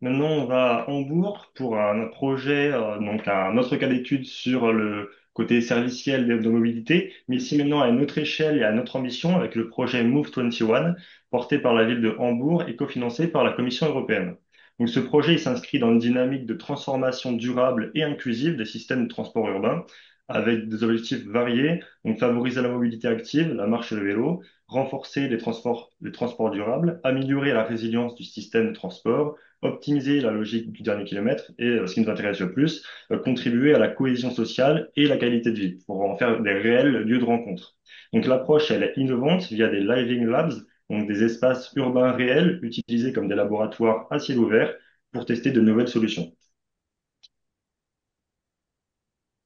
Maintenant, on va à Hambourg pour un projet, donc un autre cas d'étude sur le côté serviciel de mobilité, mais ici maintenant à une autre échelle et à une autre ambition avec le projet Move 21, porté par la ville de Hambourg et cofinancé par la Commission européenne. Donc ce projet, il s'inscrit dans une dynamique de transformation durable et inclusive des systèmes de transport urbain, avec des objectifs variés, donc favoriser la mobilité active, la marche et le vélo, renforcer les transports durables, améliorer la résilience du système de transport, optimiser la logique du dernier kilomètre et, ce qui nous intéresse le plus, contribuer à la cohésion sociale et la qualité de vie pour en faire des réels lieux de rencontre. Donc l'approche, elle est innovante via des living labs, donc des espaces urbains réels utilisés comme des laboratoires à ciel ouvert pour tester de nouvelles solutions.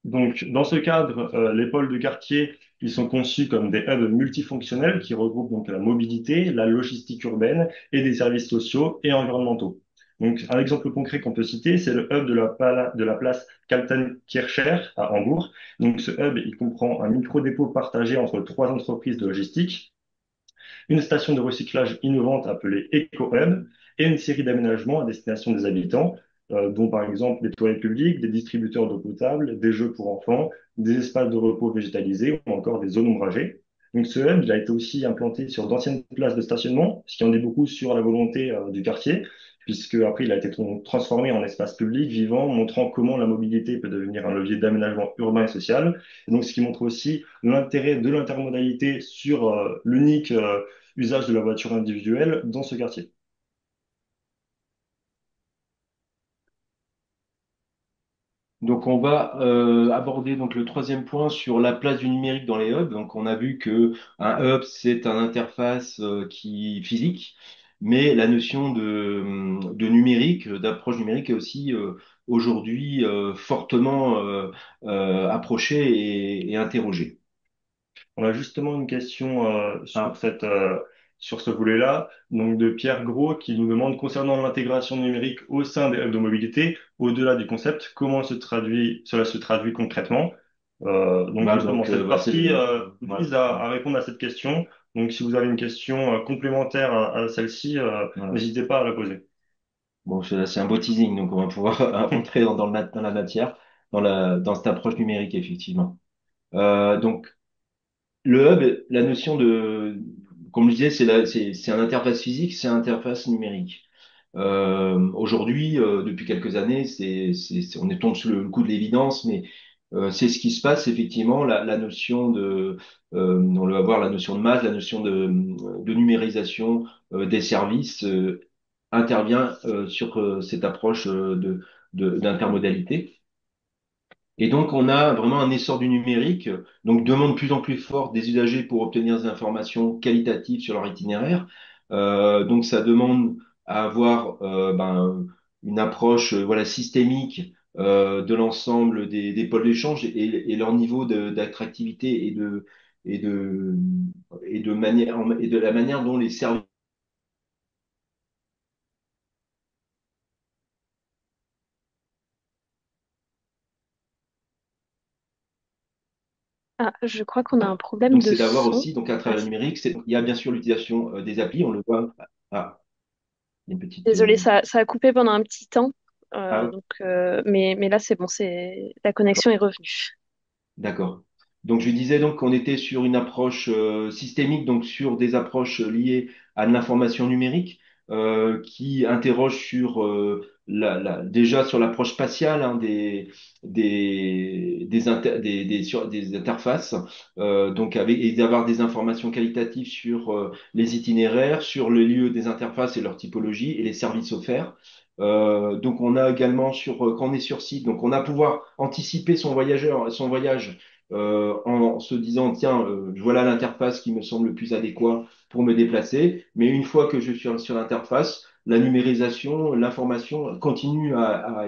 Donc, dans ce cadre, les pôles de quartier, ils sont conçus comme des hubs multifonctionnels qui regroupent donc la mobilité, la logistique urbaine et des services sociaux et environnementaux. Donc, un exemple concret qu'on peut citer, c'est le hub de la place Kaltenkircher à Hambourg. Donc, ce hub, il comprend un micro-dépôt partagé entre trois entreprises de logistique, une station de recyclage innovante appelée EcoHub et une série d'aménagements à destination des habitants, dont par exemple des toilettes publiques, des distributeurs d'eau potable, des jeux pour enfants, des espaces de repos végétalisés ou encore des zones ombragées. Donc ce hub, il a été aussi implanté sur d'anciennes places de stationnement, ce qui en dit beaucoup sur la volonté du quartier, puisque après il a été transformé en espace public vivant, montrant comment la mobilité peut devenir un levier d'aménagement urbain et social. Et donc ce qui montre aussi l'intérêt de l'intermodalité sur l'unique usage de la voiture individuelle dans ce quartier. Donc on va aborder donc le troisième point sur la place du numérique dans les hubs. Donc on a vu que un hub c'est un interface qui physique, mais la notion de numérique, d'approche numérique est aussi aujourd'hui fortement approchée et interrogée. On a justement une question sur Ah, sur ce volet-là, donc de Pierre Gros qui nous demande concernant l'intégration numérique au sein des hubs de mobilité, au-delà du concept, cela se traduit concrètement. Donc justement, cette bah, c'est partie ouais, vise à répondre à cette question. Donc si vous avez une question complémentaire à celle-ci, voilà. n'hésitez pas à la poser. Bon, c'est un beau teasing, donc on va pouvoir entrer dans la matière, dans cette approche numérique effectivement. Donc le hub, la notion comme je disais, c'est un interface physique, c'est un interface numérique. Aujourd'hui, depuis quelques années, on est tombé sous le coup de l'évidence, mais c'est ce qui se passe effectivement. La notion on va voir la notion de masse, la notion de numérisation des services intervient sur cette approche d'intermodalité. Et donc, on a vraiment un essor du numérique, donc demande de plus en plus forte des usagers pour obtenir des informations qualitatives sur leur itinéraire. Donc, ça demande à avoir une approche voilà, systémique de l'ensemble des pôles d'échange et leur niveau d'attractivité et de, et de la manière dont les services. Ah, je crois qu'on a un problème Donc, de c'est d'avoir son. aussi, donc à Ah, travers le numérique, il y a bien sûr l'utilisation des applis, on le voit. Ah, il y a une petite. désolée, ça a coupé pendant un petit temps. Ah, Mais là, c'est bon, la connexion est revenue. d'accord. Donc je disais donc qu'on était sur une approche systémique, donc sur des approches liées à l'information numérique, qui interrogent sur déjà sur l'approche spatiale hein, des interfaces, donc avec et d'avoir des informations qualitatives sur les itinéraires, sur le lieu des interfaces et leur typologie et les services offerts. Donc on a également quand on est sur site, donc on a pouvoir anticiper son voyage en se disant tiens voilà l'interface qui me semble le plus adéquat pour me déplacer. Mais une fois que je suis sur l'interface, la numérisation, l'information continue à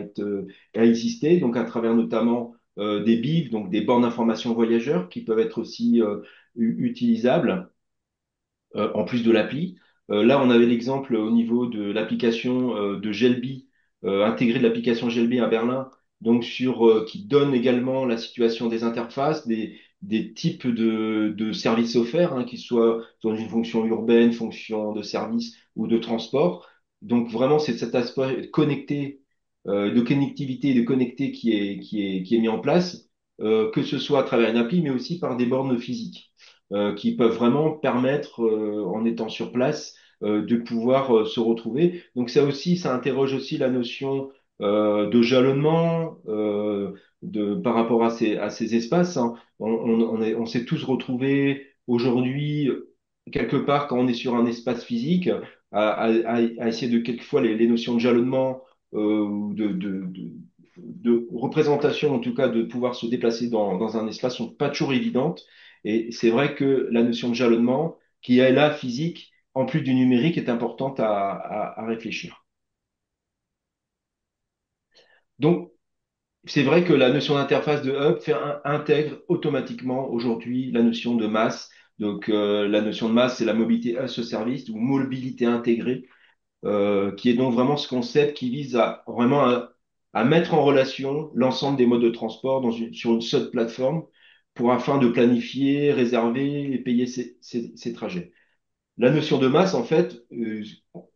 exister, donc à travers notamment des BIV, donc des bornes d'information voyageurs qui peuvent être aussi utilisables en plus de l'appli. Là, on avait l'exemple au niveau de l'application de Gelbi, intégrée de l'application Gelbi à Berlin, donc qui donne également la situation des interfaces, des types de services offerts, hein, qu'ils soient dans une fonction urbaine, fonction de service ou de transport. Donc vraiment, c'est cet aspect connecté, de connectivité et de connecté qui est mis en place, que ce soit à travers une appli, mais aussi par des bornes physiques qui peuvent vraiment permettre, en étant sur place, de pouvoir se retrouver. Donc ça aussi, ça interroge aussi la notion de jalonnement par rapport à ces espaces. Hein. On s'est tous retrouvés aujourd'hui quelque part quand on est sur un espace physique à essayer de quelquefois les notions de jalonnement ou de représentation en tout cas de pouvoir se déplacer dans un espace sont pas toujours évidentes. Et c'est vrai que la notion de jalonnement, qui est là physique, en plus du numérique, est importante à réfléchir. Donc, c'est vrai que la notion d'interface de hub intègre automatiquement aujourd'hui la notion de masse. Donc, la notion de masse, c'est la mobilité as a service ou mobilité intégrée, qui est donc vraiment ce concept qui vise à mettre en relation l'ensemble des modes de transport sur une seule plateforme afin de planifier, réserver et payer ces trajets. La notion de masse, en fait,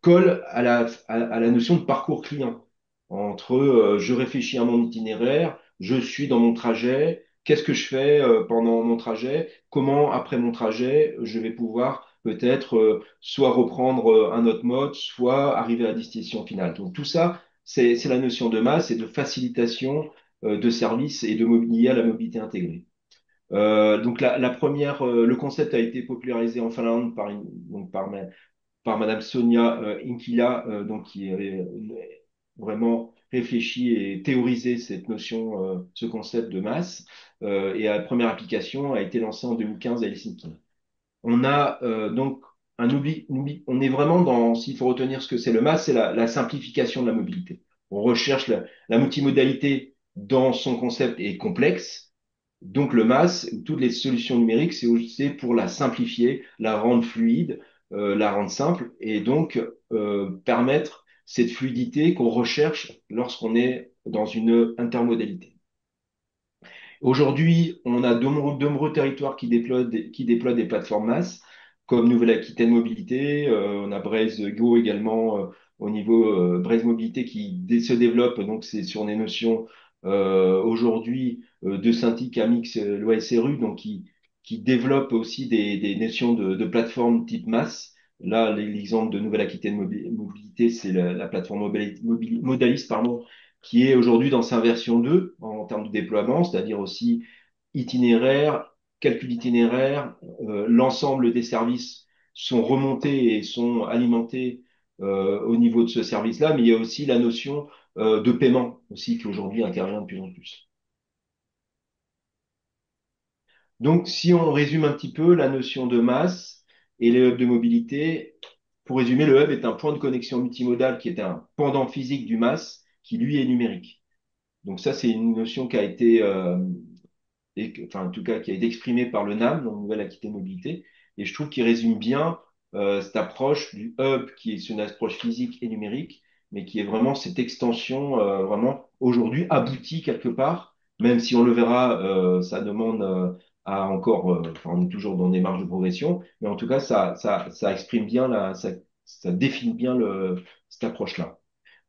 colle à la notion de parcours client. Entre je réfléchis à mon itinéraire, je suis dans mon trajet, qu'est-ce que je fais pendant mon trajet, comment après mon trajet, je vais pouvoir peut-être soit reprendre un autre mode, soit arriver à la destination finale. Donc tout ça, c'est la notion de masse et de facilitation de services et de lié à la mobilité intégrée. Donc la première, le concept a été popularisé en Finlande par Madame Sonia Inkila, donc qui avait vraiment réfléchi et théorisé cette notion, ce concept de masse. Et la première application a été lancée en 2015 à Helsinki. On a donc on est vraiment dans, s'il faut retenir ce que c'est le masse, c'est la simplification de la mobilité. On recherche la multimodalité dans son concept est complexe. Donc le MAS, toutes les solutions numériques, c'est pour la simplifier, la rendre fluide, la rendre simple et donc permettre cette fluidité qu'on recherche lorsqu'on est dans une intermodalité. Aujourd'hui, on a de nombreux territoires qui déploient des plateformes MAS, comme Nouvelle-Aquitaine Mobilité, on a Braze Go également au niveau Braze Mobilité se développe, donc c'est sur des notions aujourd'hui de Cintiq, Amix, l'OSRU, donc qui développent aussi des notions de plateformes type MAS. Là, l'exemple de Nouvelle-Aquitaine Mobilité, c'est la plateforme Modalis, pardon, qui est aujourd'hui dans sa version 2 en termes de déploiement, c'est-à-dire aussi itinéraire, calcul d'itinéraire, l'ensemble des services sont remontés et sont alimentés au niveau de ce service-là, mais il y a aussi la notion de paiement aussi qui aujourd'hui intervient de plus en plus. Donc, si on résume un petit peu la notion de masse et les hubs de mobilité, pour résumer, le hub est un point de connexion multimodal qui est un pendant physique du mass qui, lui, est numérique. Donc ça, c'est une notion qui a été, enfin en tout cas qui a été exprimée par le NAM, donc Nouvelle-Aquitaine Mobilité, et je trouve qu'il résume bien cette approche du hub qui est une approche physique et numérique, mais qui est vraiment cette extension vraiment aujourd'hui aboutie quelque part, même si on le verra, ça demande à encore, enfin on est toujours dans des marges de progression, mais en tout cas ça exprime bien ça définit bien cette approche-là.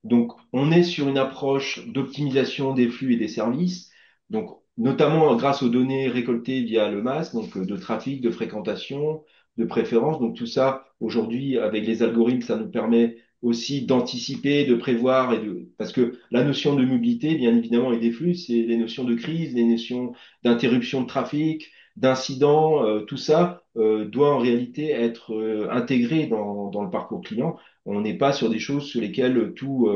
Donc, on est sur une approche d'optimisation des flux et des services, donc notamment grâce aux données récoltées via le MAS, donc de trafic, de fréquentation, de préférence. Donc tout ça, aujourd'hui, avec les algorithmes, ça nous permet aussi d'anticiper, de prévoir parce que la notion de mobilité, bien évidemment, et des flux, c'est les notions de crise, les notions d'interruption de trafic, d'incidents, tout ça doit en réalité être intégré dans le parcours client. On n'est pas sur des choses sur lesquelles tout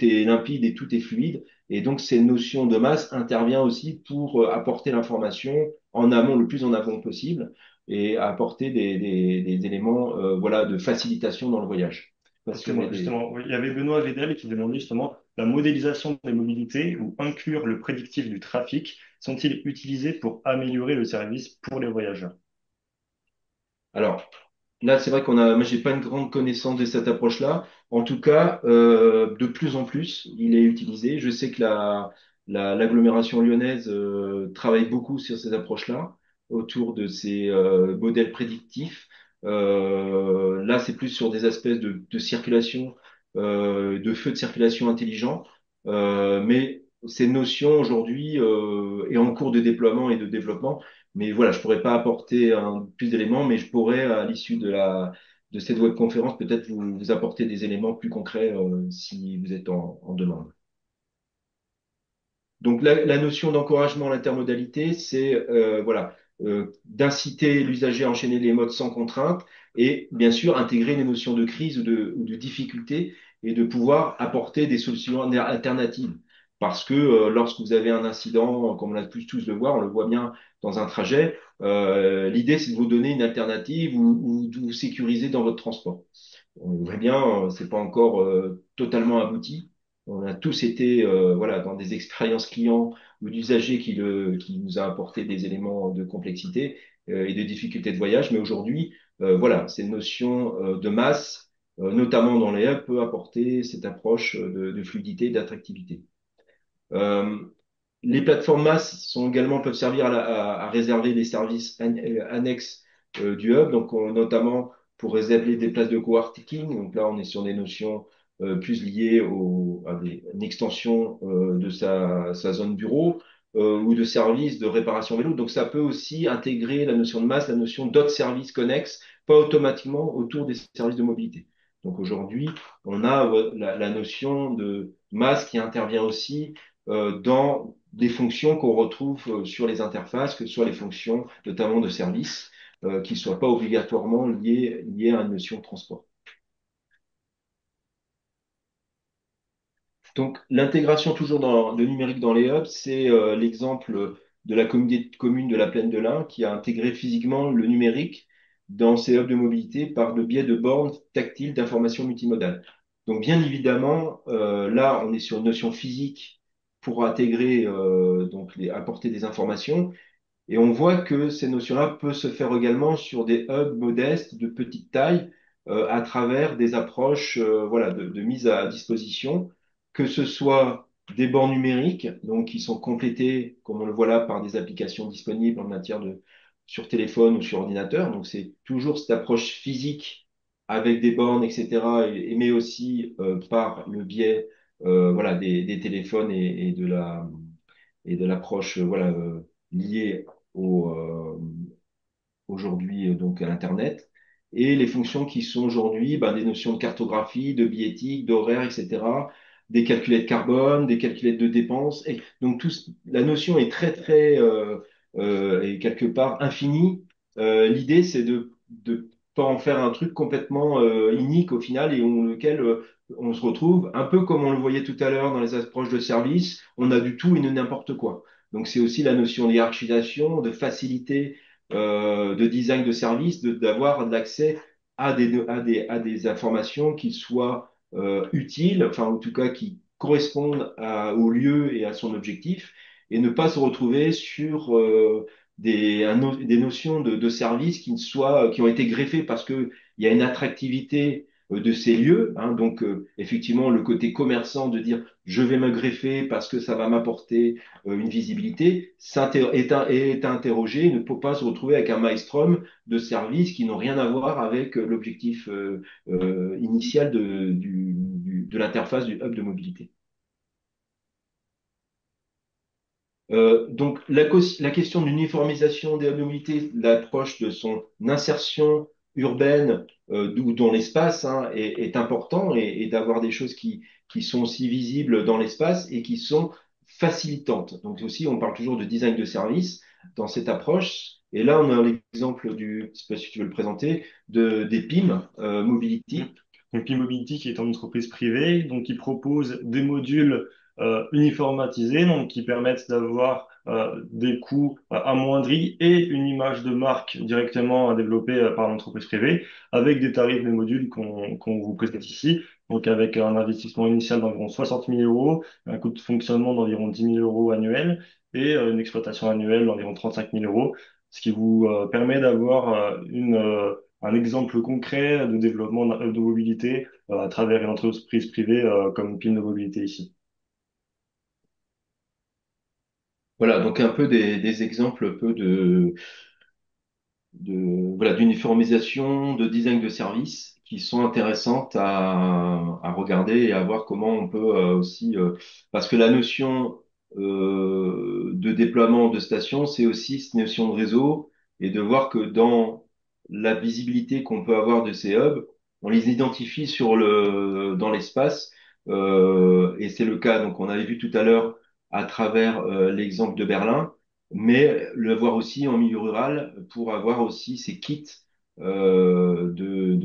est limpide et tout est fluide. Et donc, cette notion de masse intervient aussi pour apporter l'information en amont, le plus en amont possible, et apporter des éléments voilà, de facilitation dans le voyage. Parce que Justement, oui, il y avait Benoît Vedel qui demandait justement la modélisation des mobilités ou inclure le prédictif du trafic sont-ils utilisés pour améliorer le service pour les voyageurs? alors, là, c'est vrai moi, j'ai pas une grande connaissance de cette approche-là. En tout cas, de plus en plus, il est utilisé. Je sais que l'agglomération lyonnaise travaille beaucoup sur ces approches-là, autour de ces modèles prédictifs. Là, c'est plus sur des aspects de circulation, de feux de circulation intelligents. Mais ces notions aujourd'hui est en cours de déploiement et de développement. Mais voilà, je pourrais pas apporter plus d'éléments, mais je pourrais, à l'issue de cette webconférence, peut-être vous apporter des éléments plus concrets si vous êtes en demande. Donc la notion d'encouragement à l'intermodalité, c'est voilà, d'inciter l'usager à enchaîner les modes sans contrainte et bien sûr intégrer les notions de crise ou de difficulté et de pouvoir apporter des solutions alternatives. Parce que lorsque vous avez un incident, comme on a pu tous le voir, on le voit bien dans un trajet, l'idée c'est de vous donner une alternative ou de vous sécuriser dans votre transport. On voit bien, c'est pas encore totalement abouti. On a tous été voilà, dans des expériences clients ou d'usagers qui nous a apporté des éléments de complexité et de difficulté de voyage. Mais aujourd'hui, voilà, cette notion de masse, notamment dans les hubs, peut apporter cette approche de fluidité et d'attractivité. Euh, les plateformes mass peuvent servir à réserver des services annexes du hub, donc notamment pour réserver des places de coworking. Donc là, on est sur des notions plus liées une extension de sa zone bureau. ou de services de réparation vélo. Donc ça peut aussi intégrer la notion de masse, la notion d'autres services connexes, pas automatiquement autour des services de mobilité. Donc aujourd'hui, on a la notion de masse qui intervient aussi dans des fonctions qu'on retrouve sur les interfaces, que ce soit les fonctions notamment de services, qui ne soient pas obligatoirement liées à une notion de transport. Donc, l'intégration toujours dans le numérique dans les hubs, c'est l'exemple de la communauté de communes de la Plaine de l'Ain qui a intégré physiquement le numérique dans ses hubs de mobilité par le biais de bornes tactiles d'information multimodale. Donc, bien évidemment, là, on est sur une notion physique pour intégrer, apporter des informations. Et on voit que ces notions-là peuvent se faire également sur des hubs modestes de petite taille à travers des approches voilà, de mise à disposition, que ce soit des bords numériques, donc qui sont complétés, comme on le voit là, par des applications disponibles en matière de sur téléphone ou sur ordinateur. Donc c'est toujours cette approche physique avec des bornes, etc., mais aussi par le biais voilà, des téléphones et de l'approche voilà, liée aujourd'hui donc à Internet, et les fonctions qui sont aujourd'hui ben, des notions de cartographie, de billettique, d'horaire, etc., des calculettes carbone, des calculettes de dépenses. Et donc la notion est très et quelque part infinie. L'idée c'est de pas en faire un truc complètement unique au final et lequel on se retrouve un peu comme on le voyait tout à l'heure dans les approches de service, on a du tout et de n'importe quoi. Donc c'est aussi la notion de hiérarchisation, de facilité de design de service, d'avoir l'accès à des informations qui soient utiles, enfin en tout cas qui correspondent au lieu et à son objectif, et ne pas se retrouver sur des notions de service qui ont été greffées parce qu'il y a une attractivité de ces lieux. Hein, donc, effectivement, le côté commerçant de dire je vais me greffer parce que ça va m'apporter une visibilité est à interroger. Il ne faut pas se retrouver avec un maelstrom de services qui n'ont rien à voir avec l'objectif initial de l'interface du hub de mobilité. Donc, la question de l'uniformisation des hubs de mobilité, l'approche de son insertion urbaine dans l'espace hein, est important et d'avoir des choses qui sont aussi visibles dans l'espace et qui sont facilitantes. Donc aussi, on parle toujours de design de service dans cette approche. Et là, on a l'exemple je sais pas si tu veux le présenter, des PIM Mobility. Donc, P-Mobility, qui est une entreprise privée, donc qui propose des modules uniformatisés, donc qui permettent d'avoir des coûts amoindris et une image de marque directement développée par l'entreprise privée, avec des tarifs des modules qu'on vous présente ici, donc avec un investissement initial d'environ 60 000 euros, un coût de fonctionnement d'environ 10 000 euros annuels et une exploitation annuelle d'environ 35 000 euros, ce qui vous permet d'avoir un exemple concret de développement de mobilité à travers une entreprise privée comme Pile de mobilité ici. Voilà, donc un peu des exemples un peu voilà, d'uniformisation, de design de services qui sont intéressantes à regarder et à voir comment on peut aussi, parce que la notion de déploiement de stations, c'est aussi cette notion de réseau et de voir que dans la visibilité qu'on peut avoir de ces hubs, on les identifie dans l'espace et c'est le cas. Donc on avait vu tout à l'heure à travers l'exemple de Berlin mais le voir aussi en milieu rural pour avoir aussi ces kits de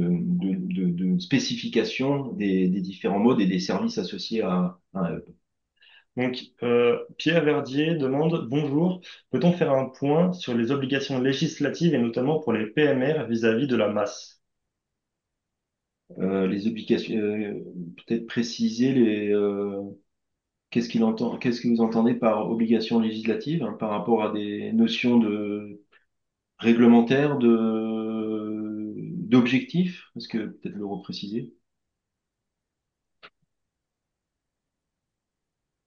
spécification des différents modes et des services associés à un hub. Donc, Pierre Verdier demande, bonjour, peut-on faire un point sur les obligations législatives et notamment pour les PMR vis-à-vis de la masse? Les obligations, peut-être préciser qu'est-ce que vous entendez par obligation législative hein, par rapport à des notions de réglementaires, d'objectifs? Est-ce que peut-être le repréciser?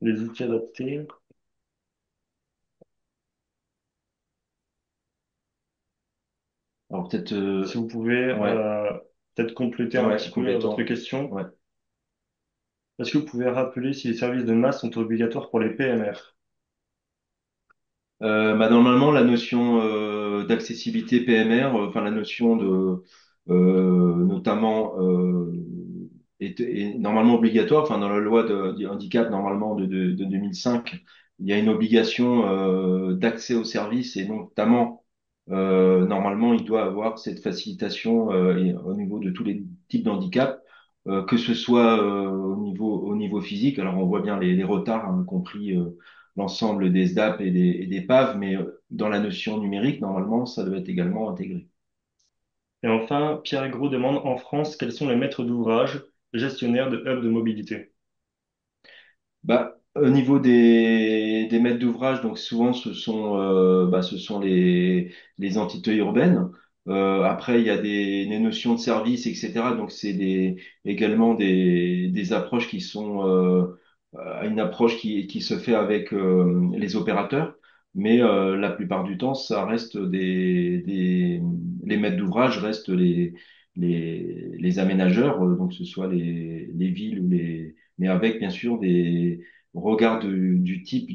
Les outils adaptés, Alors peut-être, si vous pouvez ouais, peut-être compléter un ouais, petit peu votre complétant. question. Ouais. Est-ce que vous pouvez rappeler si les services de masse sont obligatoires pour les PMR? Normalement, la notion d'accessibilité PMR, enfin la notion de notamment est normalement obligatoire. Enfin, dans la loi du handicap normalement de 2005, il y a une obligation d'accès aux services et notamment normalement il doit avoir cette facilitation au niveau de tous les types d'handicap, que ce soit au niveau physique. Alors on voit bien les retards, hein, compris l'ensemble des SDAP et des PAV, mais dans la notion numérique, normalement, ça doit être également intégré. Et enfin, Pierre Gros demande en France quels sont les maîtres d'ouvrage gestionnaires de hubs de mobilité. Bah, au niveau des maîtres d'ouvrage, donc souvent ce sont les entités urbaines. Après, il y a des notions de service, etc. Donc c'est également des approches qui sont une approche qui se fait avec les opérateurs. Mais la plupart du temps, ça reste les maîtres d'ouvrage restent les aménageurs, donc que ce soit les villes ou mais avec bien sûr des au regard du type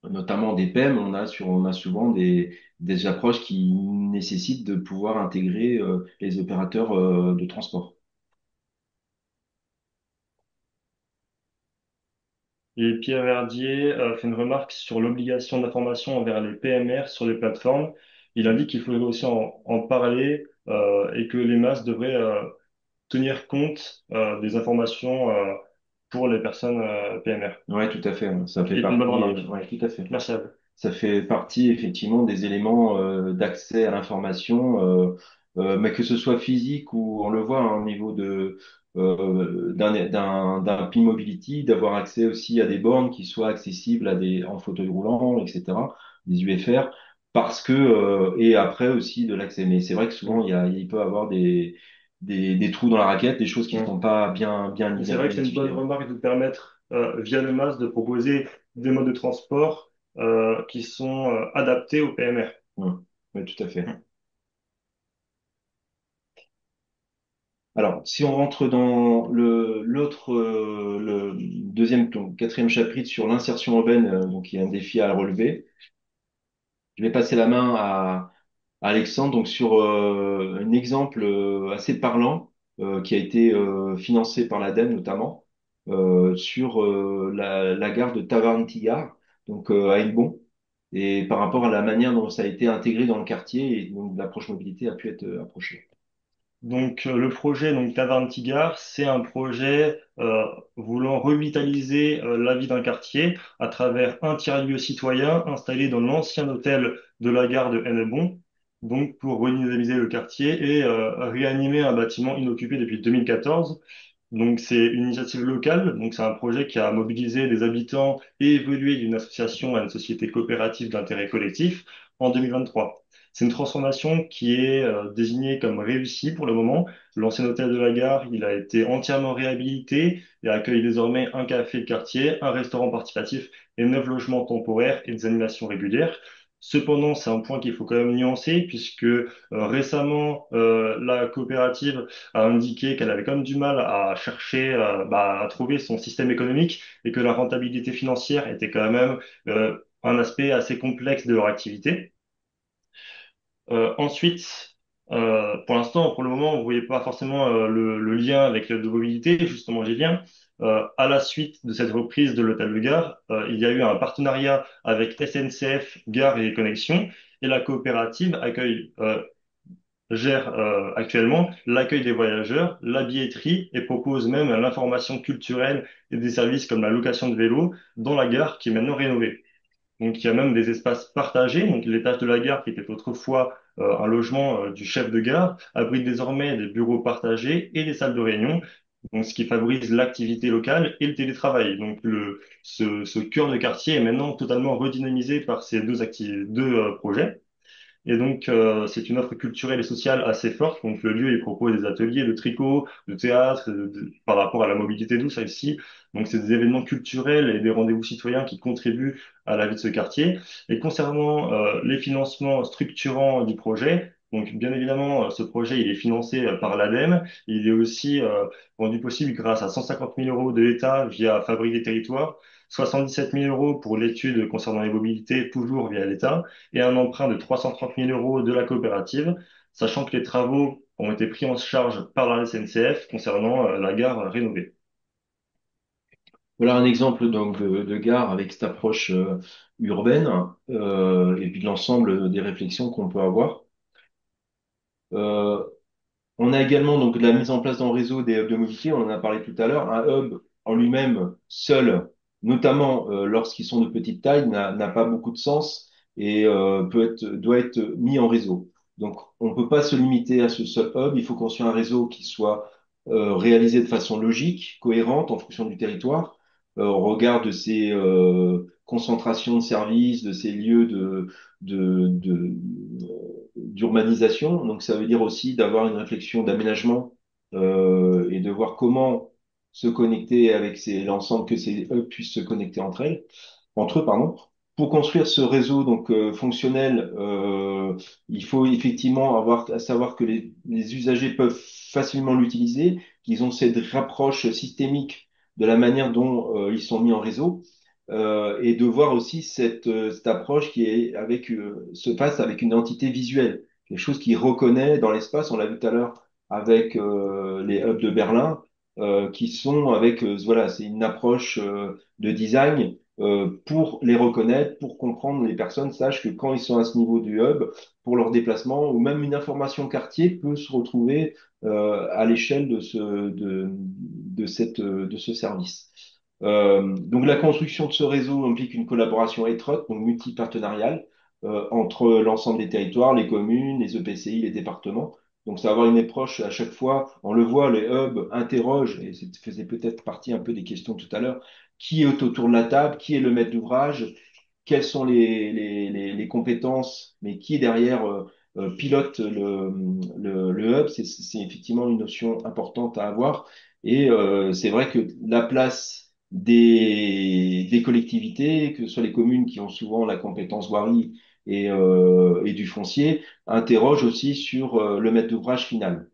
notamment des PEM, on a souvent des approches qui nécessitent de pouvoir intégrer les opérateurs de transport. Et Pierre Verdier fait une remarque sur l'obligation d'information envers les PMR sur les plateformes. Il indique qu'il faudrait aussi en parler et que les masses devraient tenir compte des informations pour les personnes PMR. Ouais, tout à fait, hein. Ça fait Et une bonne partie, remarque. ouais, tout à fait. Merci à vous. Ça fait partie effectivement des éléments d'accès à l'information, mais que ce soit physique ou on le voit hein, au niveau d'un PIN Mobility, d'avoir accès aussi à des bornes qui soient accessibles en fauteuil roulant, etc., des UFR, parce que et après aussi de l'accès. Mais c'est vrai que souvent Mm. il peut y avoir des trous dans la raquette, des choses qui Mm. sont pas bien Mais c'est vrai que c'est une bonne identifiées. remarque de permettre, via le MAS, de proposer des modes de transport qui sont adaptés au PMR. Ouais, ouais, tout à fait. Alors, si on rentre dans le deuxième, donc, quatrième chapitre sur l'insertion urbaine, donc il y a un défi à relever. Je vais passer la main à Alexandre, donc sur un exemple assez parlant qui a été financé par l'ADEME notamment sur la gare de Tavarnetigar, donc à Elbon, et par rapport à la manière dont ça a été intégré dans le quartier et dont l'approche mobilité a pu être approchée. Donc le projet donc Taverne Tigard, c'est un projet voulant revitaliser la vie d'un quartier à travers un tiers-lieu citoyen installé dans l'ancien hôtel de la gare de Hennebont, donc pour redynamiser le quartier et réanimer un bâtiment inoccupé depuis 2014. Donc c'est une initiative locale, donc c'est un projet qui a mobilisé des habitants et évolué d'une association à une société coopérative d'intérêt collectif en 2023. C'est une transformation qui est désignée comme réussie pour le moment. L'ancien hôtel de la gare, il a été entièrement réhabilité et accueille désormais un café de quartier, un restaurant participatif et 9 logements temporaires et des animations régulières. Cependant, c'est un point qu'il faut quand même nuancer puisque récemment, la coopérative a indiqué qu'elle avait quand même du mal à chercher, à trouver son système économique et que la rentabilité financière était quand même un aspect assez complexe de leur activité. Ensuite, pour l'instant, pour le moment, vous voyez pas forcément le lien avec la mobilité. Justement, j'y viens. À la suite de cette reprise de l'hôtel de gare, il y a eu un partenariat avec SNCF Gare et Connexion et la coopérative gère actuellement l'accueil des voyageurs, la billetterie et propose même l'information culturelle et des services comme la location de vélos dans la gare qui est maintenant rénovée. Donc, il y a même des espaces partagés. Donc, l'étage de la gare, qui était autrefois un logement du chef de gare, abrite désormais des bureaux partagés et des salles de réunion. Donc, ce qui favorise l'activité locale et le télétravail. Donc, ce cœur de quartier est maintenant totalement redynamisé par ces deux projets. Et donc, c'est une offre culturelle et sociale assez forte. Donc, le lieu, il propose des ateliers de tricot, de théâtre, par rapport à la mobilité douce ici. Donc, c'est des événements culturels et des rendez-vous citoyens qui contribuent à la vie de ce quartier. Et concernant les financements structurants du projet, donc bien évidemment, ce projet, il est financé par l'ADEME. Il est aussi rendu possible grâce à 150 000 euros de l'État via Fabrique des territoires. 77 000 euros pour l'étude concernant les mobilités, toujours via l'État, et un emprunt de 330 000 euros de la coopérative, sachant que les travaux ont été pris en charge par la SNCF concernant la gare rénovée. Voilà un exemple donc de gare avec cette approche urbaine et puis de l'ensemble des réflexions qu'on peut avoir. Euh, On a également donc la mise en place dans le réseau des hubs de mobilité, on en a parlé tout à l'heure. Un hub en lui-même, seul, notamment lorsqu'ils sont de petite taille, n'a pas beaucoup de sens et doit être mis en réseau. Donc on ne peut pas se limiter à ce seul hub, il faut construire un réseau qui soit réalisé de façon logique, cohérente en fonction du territoire, au regard de ces concentrations de services, de ces lieux d'urbanisation. Donc, ça veut dire aussi d'avoir une réflexion d'aménagement et de voir comment se connecter avec l'ensemble, que ces hubs puissent se connecter entre eux, pardon. Pour construire ce réseau donc fonctionnel, il faut effectivement avoir à savoir que les usagers peuvent facilement l'utiliser, qu'ils ont cette approche systémique de la manière dont ils sont mis en réseau et de voir aussi cette approche qui est se passe avec une entité visuelle, quelque chose qui reconnaît dans l'espace. On l'a vu tout à l'heure avec les hubs de Berlin, qui sont avec voilà, c'est une approche de design pour les reconnaître, pour comprendre les personnes sachent que quand ils sont à ce niveau du hub, pour leur déplacement ou même une information quartier peut se retrouver à l'échelle de ce service. Donc la construction de ce réseau implique une collaboration étroite, donc multipartenariale, entre l'ensemble des territoires, les communes, les EPCI, les départements. Donc ça va avoir une approche à chaque fois, on le voit, les hubs interrogent, et ça faisait peut-être partie un peu des questions tout à l'heure, qui est autour de la table, qui est le maître d'ouvrage, quelles sont les compétences, mais qui derrière pilote le hub, c'est effectivement une notion importante à avoir. Et c'est vrai que la place des collectivités, que ce soit les communes qui ont souvent la compétence voirie et du foncier, interroge aussi sur le maître d'ouvrage final.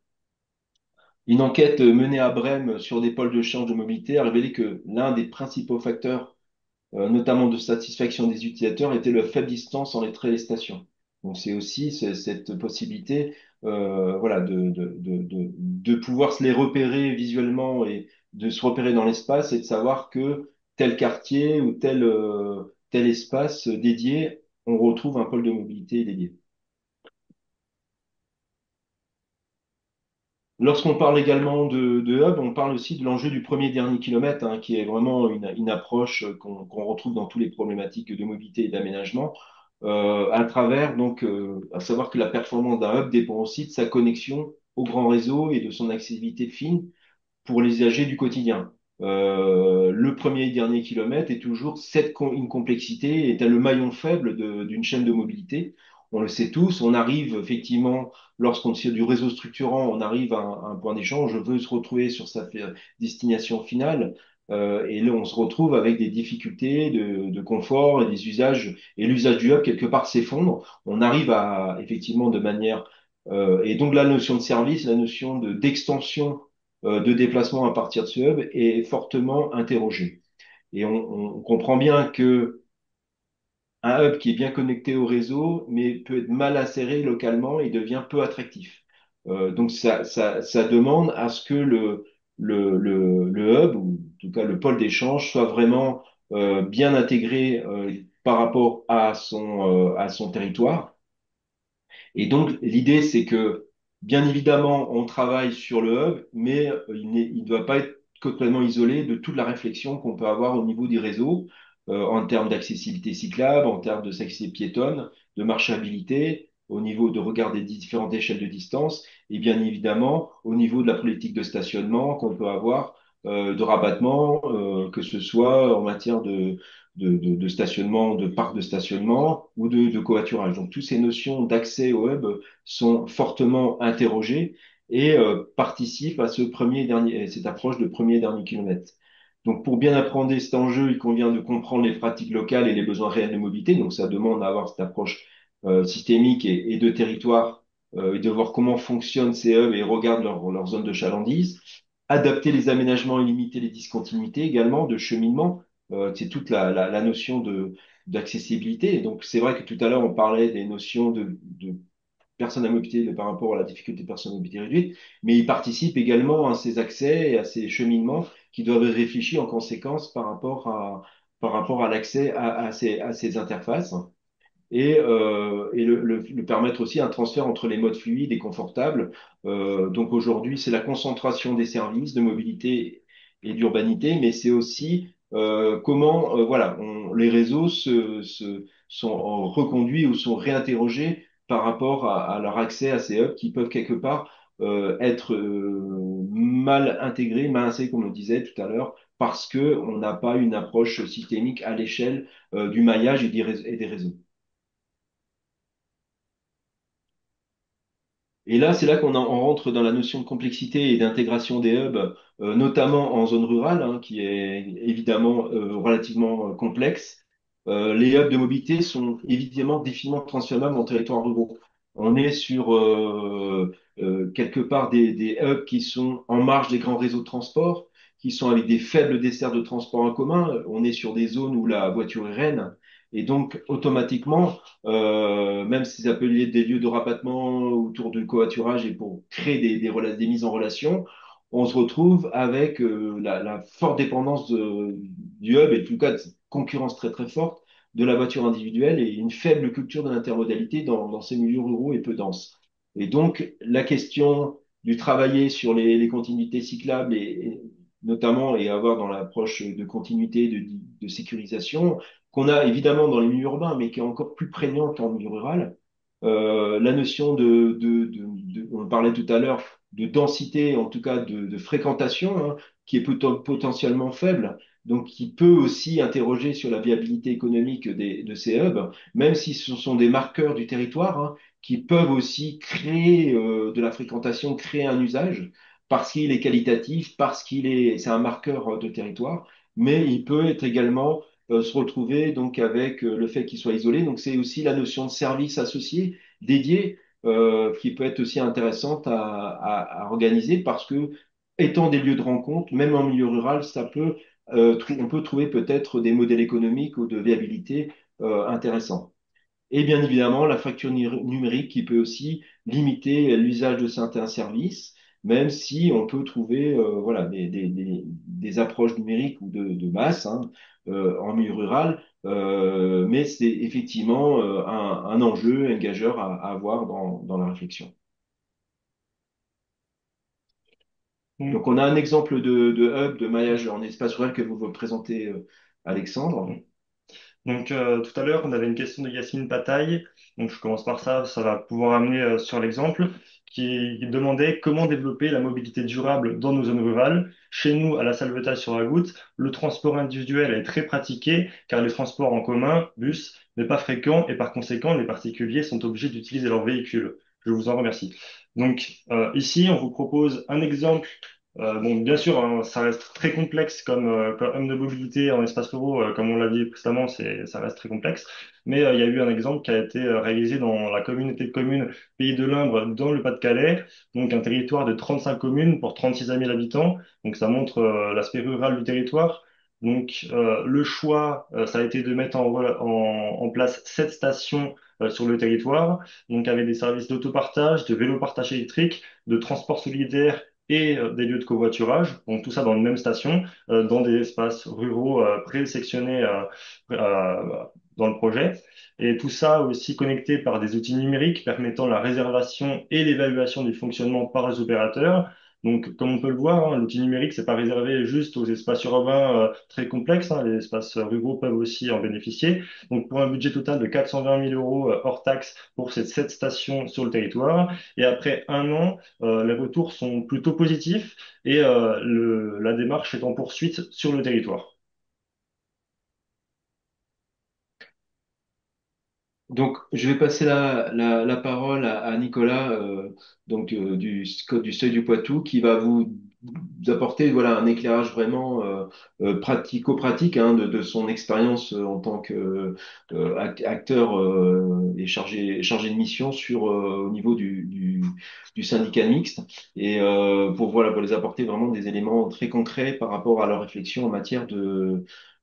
Une enquête menée à Brême sur des pôles de change de mobilité a révélé que l'un des principaux facteurs notamment de satisfaction des utilisateurs, était la faible distance entre les stations. Donc c'est aussi cette possibilité voilà, de pouvoir se les repérer visuellement et de se repérer dans l'espace et de savoir que tel quartier ou tel espace dédié, on retrouve un pôle de mobilité dédié. Lorsqu'on parle également de hub, on parle aussi de l'enjeu du premier dernier kilomètre, hein, qui est vraiment une approche qu'on retrouve dans toutes les problématiques de mobilité et d'aménagement, à travers donc à savoir que la performance d'un hub dépend aussi de sa connexion au grand réseau et de son accessibilité fine pour les usagers du quotidien. Le premier et dernier kilomètre est toujours une complexité, est le maillon faible d'une chaîne de mobilité. On le sait tous, on arrive effectivement, lorsqu'on tire du réseau structurant, on arrive à un point d'échange, je veux se retrouver sur sa destination finale, et là on se retrouve avec des difficultés de confort et des usages, et l'usage du hub quelque part s'effondre. On arrive à effectivement de manière, et donc la notion de service, la notion d'extension de déplacement à partir de ce hub est fortement interrogé. Et on comprend bien que un hub qui est bien connecté au réseau, mais peut être mal inséré localement et devient peu attractif. Donc ça demande à ce que le hub, ou en tout cas le pôle d'échange, soit vraiment bien intégré par rapport à son territoire et donc, l'idée, c'est que, bien évidemment, on travaille sur le hub, mais il ne doit pas être complètement isolé de toute la réflexion qu'on peut avoir au niveau des réseaux, en termes d'accessibilité cyclable, en termes de accessibilité piétonne, de marchabilité, au niveau de regard des différentes échelles de distance, et bien évidemment, au niveau de la politique de stationnement qu'on peut avoir, de rabattement, que ce soit en matière de stationnement, de parc de stationnement ou de covoiturage. Donc, toutes ces notions d'accès au web sont fortement interrogées et participent à cette approche de premier et dernier kilomètre. Donc, pour bien appréhender cet enjeu, il convient de comprendre les pratiques locales et les besoins réels de mobilité. Donc, ça demande d'avoir cette approche systémique et de territoire et de voir comment fonctionnent ces hubs et regardent leur zone de chalandise. Adapter les aménagements et limiter les discontinuités également de cheminement c'est toute la notion d'accessibilité. Donc, c'est vrai que tout à l'heure, on parlait des notions de personnes à mobilité par rapport à la difficulté de personnes à mobilité réduite, mais ils participent également à ces accès et à ces cheminements qui doivent être réfléchis en conséquence par rapport à l'accès à ces interfaces et le permettre aussi un transfert entre les modes fluides et confortables. Donc aujourd'hui, c'est la concentration des services de mobilité et d'urbanité, mais c'est aussi comment voilà, les réseaux sont reconduits ou sont réinterrogés par rapport à leur accès à ces hubs qui peuvent quelque part être mal intégrés, mal insérés, comme on le disait tout à l'heure, parce que on n'a pas une approche systémique à l'échelle du maillage et des réseaux. Et là, c'est là on rentre dans la notion de complexité et d'intégration des hubs, notamment en zone rurale, hein, qui est évidemment relativement complexe. Les hubs de mobilité sont évidemment difficilement transformables en territoires ruraux. On est sur quelque part des hubs qui sont en marge des grands réseaux de transport, qui sont avec des faibles desserts de transport en commun. On est sur des zones où la voiture est reine. Et donc, automatiquement, même si ça peut lier des lieux de rabattement autour du covoiturage et pour créer des mises en relation, on se retrouve avec la forte dépendance du hub et en tout cas de cette concurrence très très forte de la voiture individuelle et une faible culture de l'intermodalité dans ces milieux ruraux et peu denses. Et donc, la question du travailler sur les continuités cyclables et notamment et avoir dans l'approche de continuité, de sécurisation, qu'on a évidemment dans les milieux urbains, mais qui est encore plus prégnante en milieu rural. La notion on parlait tout à l'heure, de densité, en tout cas de fréquentation, hein, qui est potentiellement faible, donc qui peut aussi interroger sur la viabilité économique de ces hubs, même si ce sont des marqueurs du territoire, hein, qui peuvent aussi créer de la fréquentation, créer un usage, parce qu'il est qualitatif, c'est un marqueur de territoire, mais il peut être également se retrouver donc avec le fait qu'il soit isolé. Donc c'est aussi la notion de service associé dédié qui peut être aussi intéressante à organiser parce que étant des lieux de rencontre, même en milieu rural, on peut trouver peut-être des modèles économiques ou de viabilité intéressants. Et bien évidemment, la fracture numérique qui peut aussi limiter l'usage de certains services, même si on peut trouver voilà, des approches numériques ou de masse hein, en milieu rural, mais c'est effectivement un enjeu, un gageur à avoir dans la réflexion. Donc, Donc on a un exemple de hub, de maillage en espace rural que vous vous présentez, Alexandre. Tout à l'heure, on avait une question de Yasmine Pataille. Donc, je commence par ça, ça va pouvoir amener sur l'exemple, qui demandait comment développer la mobilité durable dans nos zones rurales. Chez nous, à la Salvetage sur la Goutte, le transport individuel est très pratiqué car les transports en commun, bus, n'est pas fréquent et par conséquent, les particuliers sont obligés d'utiliser leur véhicule. Je vous en remercie. Ici, on vous propose un exemple. Bon, bien sûr, hein, ça reste très complexe comme homme de mobilité en espace ruraux, comme on l'a dit précédemment, ça reste très complexe. Mais il y a eu un exemple qui a été réalisé dans la communauté de communes Pays de l'Imbre, dans le Pas-de-Calais, donc un territoire de 35 communes pour 36 000 habitants. Donc ça montre l'aspect rural du territoire. Le choix, ça a été de mettre en place 7 stations sur le territoire, donc avec des services d'autopartage, de vélo-partage électrique, de transport solidaire et des lieux de covoiturage, donc tout ça dans une même station, dans des espaces ruraux présélectionnés dans le projet. Et tout ça aussi connecté par des outils numériques permettant la réservation et l'évaluation du fonctionnement par les opérateurs. Donc, comme on peut le voir, hein, l'outil numérique, c'est pas réservé juste aux espaces urbains très complexes. Hein, les espaces ruraux peuvent aussi en bénéficier. Donc, pour un budget total de 420 000 euros hors taxe pour ces 7 stations sur le territoire. Et après un an, les retours sont plutôt positifs et la démarche est en poursuite sur le territoire. Donc, je vais passer la parole à Nicolas, du Seuil du Poitou, qui va vous apporter voilà, un éclairage vraiment pratico-pratique hein, de son expérience en tant que acteur et chargé de mission au niveau du syndicat mixte, et voilà, pour les apporter vraiment des éléments très concrets par rapport à leur réflexion en matière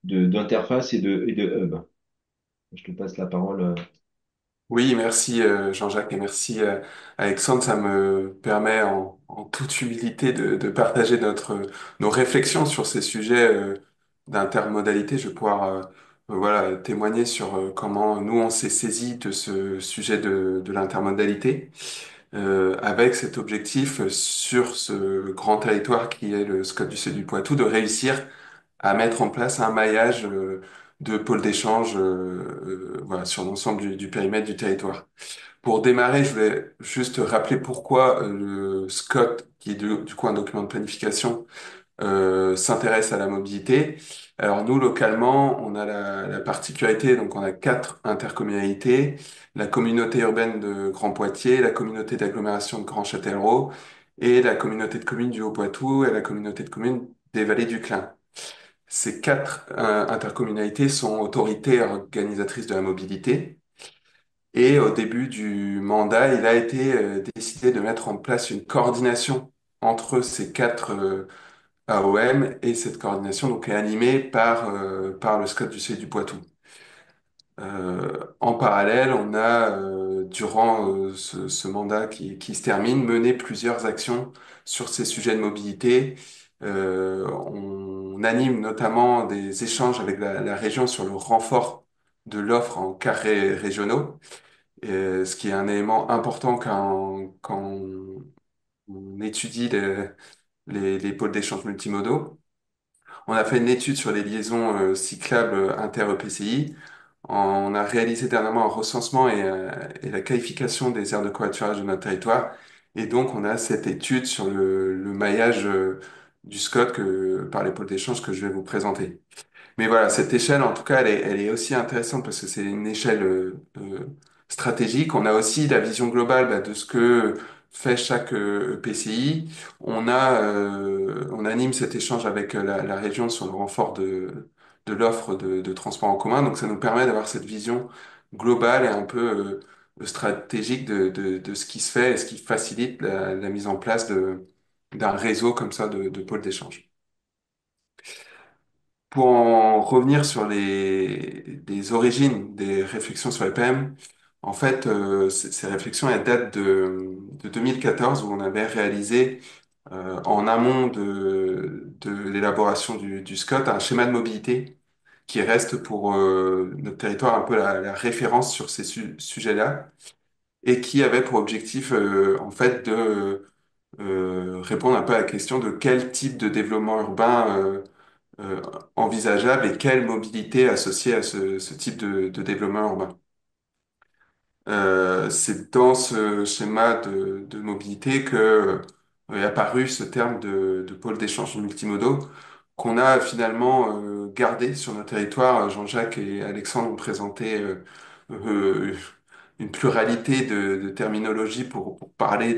d'interface et de hub. Je te passe la parole. Oui, merci Jean-Jacques et merci Alexandre. Ça me permet en toute humilité de partager nos réflexions sur ces sujets d'intermodalité. Je vais pouvoir voilà, témoigner sur comment nous on s'est saisi de ce sujet de l'intermodalité avec cet objectif sur ce grand territoire qui est le SCOT du Sud du Poitou de réussir à mettre en place un maillage de pôles d'échange voilà, sur l'ensemble du périmètre du territoire. Pour démarrer, je voulais juste rappeler pourquoi le SCOT, qui est du coup un document de planification, s'intéresse à la mobilité. Alors nous, localement, on a la particularité, donc on a quatre intercommunalités, la communauté urbaine de Grand Poitiers, la communauté d'agglomération de Grand Châtellerault et la communauté de communes du Haut-Poitou et la communauté de communes des Vallées du Clin. Ces quatre intercommunalités sont autorités organisatrices de la mobilité. Et au début du mandat, il a été décidé de mettre en place une coordination entre ces quatre AOM et cette coordination donc, est animée par le SCOT du C du Poitou. En parallèle, on a, durant ce mandat qui se termine, mené plusieurs actions sur ces sujets de mobilité. On anime notamment des échanges avec la région sur le renfort de l'offre en carrés régionaux, ce qui est un élément important quand on étudie les pôles d'échange multimodaux. On a fait une étude sur les liaisons cyclables inter-EPCI. On a réalisé dernièrement un recensement et la qualification des aires de covoiturage de notre territoire. Et donc, on a cette étude sur le maillage du SCOT par les pôles d'échange que je vais vous présenter. Mais voilà, cette échelle, en tout cas, elle est aussi intéressante parce que c'est une échelle stratégique. On a aussi la vision globale bah, de ce que fait chaque PCI. On anime cet échange avec la région sur le renfort de l'offre de transport en commun. Donc, ça nous permet d'avoir cette vision globale et un peu stratégique de ce qui se fait et ce qui facilite la mise en place d'un réseau comme ça de pôles d'échange. Pour en revenir sur les origines des réflexions sur les PM, en fait, ces réflexions, elles datent de 2014 où on avait réalisé en amont de l'élaboration du SCOT un schéma de mobilité qui reste pour notre territoire un peu la référence sur ces sujets-là et qui avait pour objectif en fait de répondre un peu à la question de quel type de développement urbain euh, envisageable et quelle mobilité associée à ce type de développement urbain. C'est dans ce schéma de mobilité que est apparu ce terme de pôle d'échange multimodaux qu'on a finalement gardé sur nos territoires. Jean-Jacques et Alexandre ont présenté euh, une pluralité de terminologies pour parler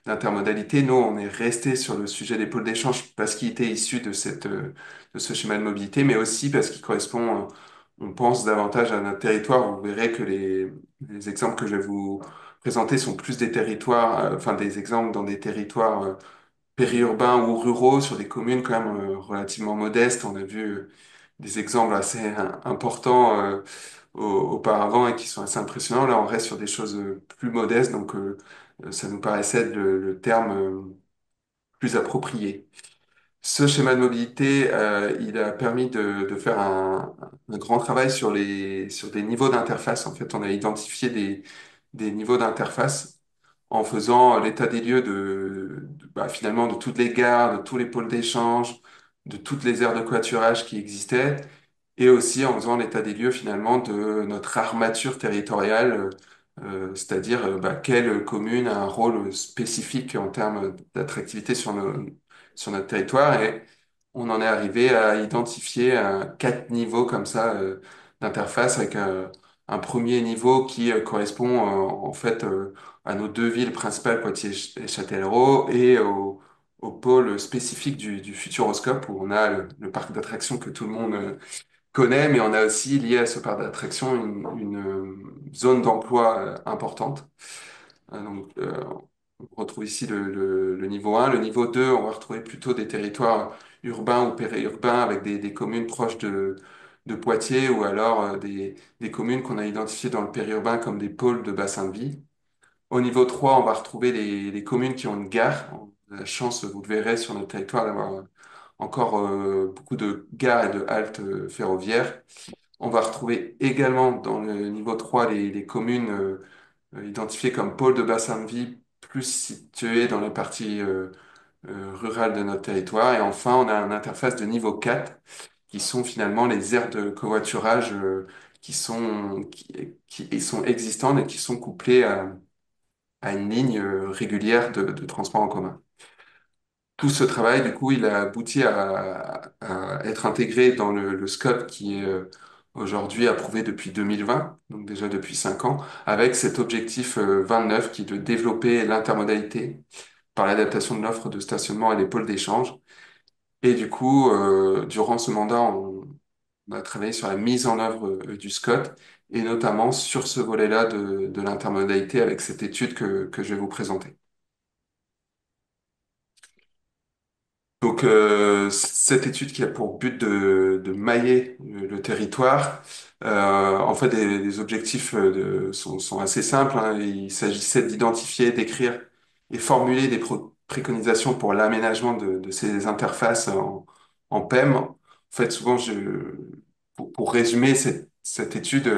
d'intermodalité. Nous, on est resté sur le sujet des pôles d'échange parce qu'il était issu de ce schéma de mobilité, mais aussi parce qu'il correspond, on pense, davantage à notre territoire. Vous verrez que les exemples que je vais vous présenter sont plus des territoires, enfin des exemples dans des territoires périurbains ou ruraux, sur des communes quand même relativement modestes. On a vu des exemples assez importants auparavant et qui sont assez impressionnants. Là, on reste sur des choses plus modestes, donc ça nous paraissait être le terme plus approprié. Ce schéma de mobilité, il a permis de faire un grand travail sur des niveaux d'interface. En fait, on a identifié des niveaux d'interface en faisant l'état des lieux bah, finalement de toutes les gares, de tous les pôles d'échange, de toutes les aires de covoiturage qui existaient, et aussi en faisant l'état des lieux finalement de notre armature territoriale, c'est-à-dire bah, quelle commune a un rôle spécifique en termes d'attractivité sur notre territoire. Et on en est arrivé à identifier quatre niveaux comme ça d'interface avec un premier niveau qui correspond en fait à nos deux villes principales, Poitiers et Châtellerault, et au pôle spécifique du Futuroscope où on a le parc d'attractions que tout le monde connaît, mais on a aussi lié à ce parc d'attractions une zone d'emploi importante. Donc, On retrouve ici le niveau 1. Le niveau 2, on va retrouver plutôt des territoires urbains ou périurbains avec des communes proches de Poitiers ou alors des communes qu'on a identifiées dans le périurbain comme des pôles de bassin de vie. Au niveau 3, on va retrouver les communes qui ont une gare. On a la chance, vous le verrez sur notre territoire, d'avoir encore beaucoup de gares et de haltes ferroviaires. On va retrouver également dans le niveau 3 les communes identifiées comme pôles de bassin de vie plus situées dans la partie rurale de notre territoire. Et enfin, on a une interface de niveau 4 qui sont finalement les aires de covoiturage qui sont existantes et qui sont couplées à une ligne régulière de transport en commun. Tout ce travail, du coup, il a abouti à être intégré dans le scope qui est aujourd'hui approuvé depuis 2020, donc déjà depuis 5 ans, avec cet objectif 29 qui est de développer l'intermodalité par l'adaptation de l'offre de stationnement et les pôles d'échange. Et du coup, durant ce mandat, on a travaillé sur la mise en œuvre du SCOT et notamment sur ce volet-là de l'intermodalité avec cette étude que je vais vous présenter. Donc, cette étude qui a pour but de mailler le territoire, en fait, les objectifs sont assez simples, hein. Il s'agissait d'identifier, d'écrire et formuler des préconisations pour l'aménagement de ces interfaces en PEM. En fait, souvent, pour résumer cette étude,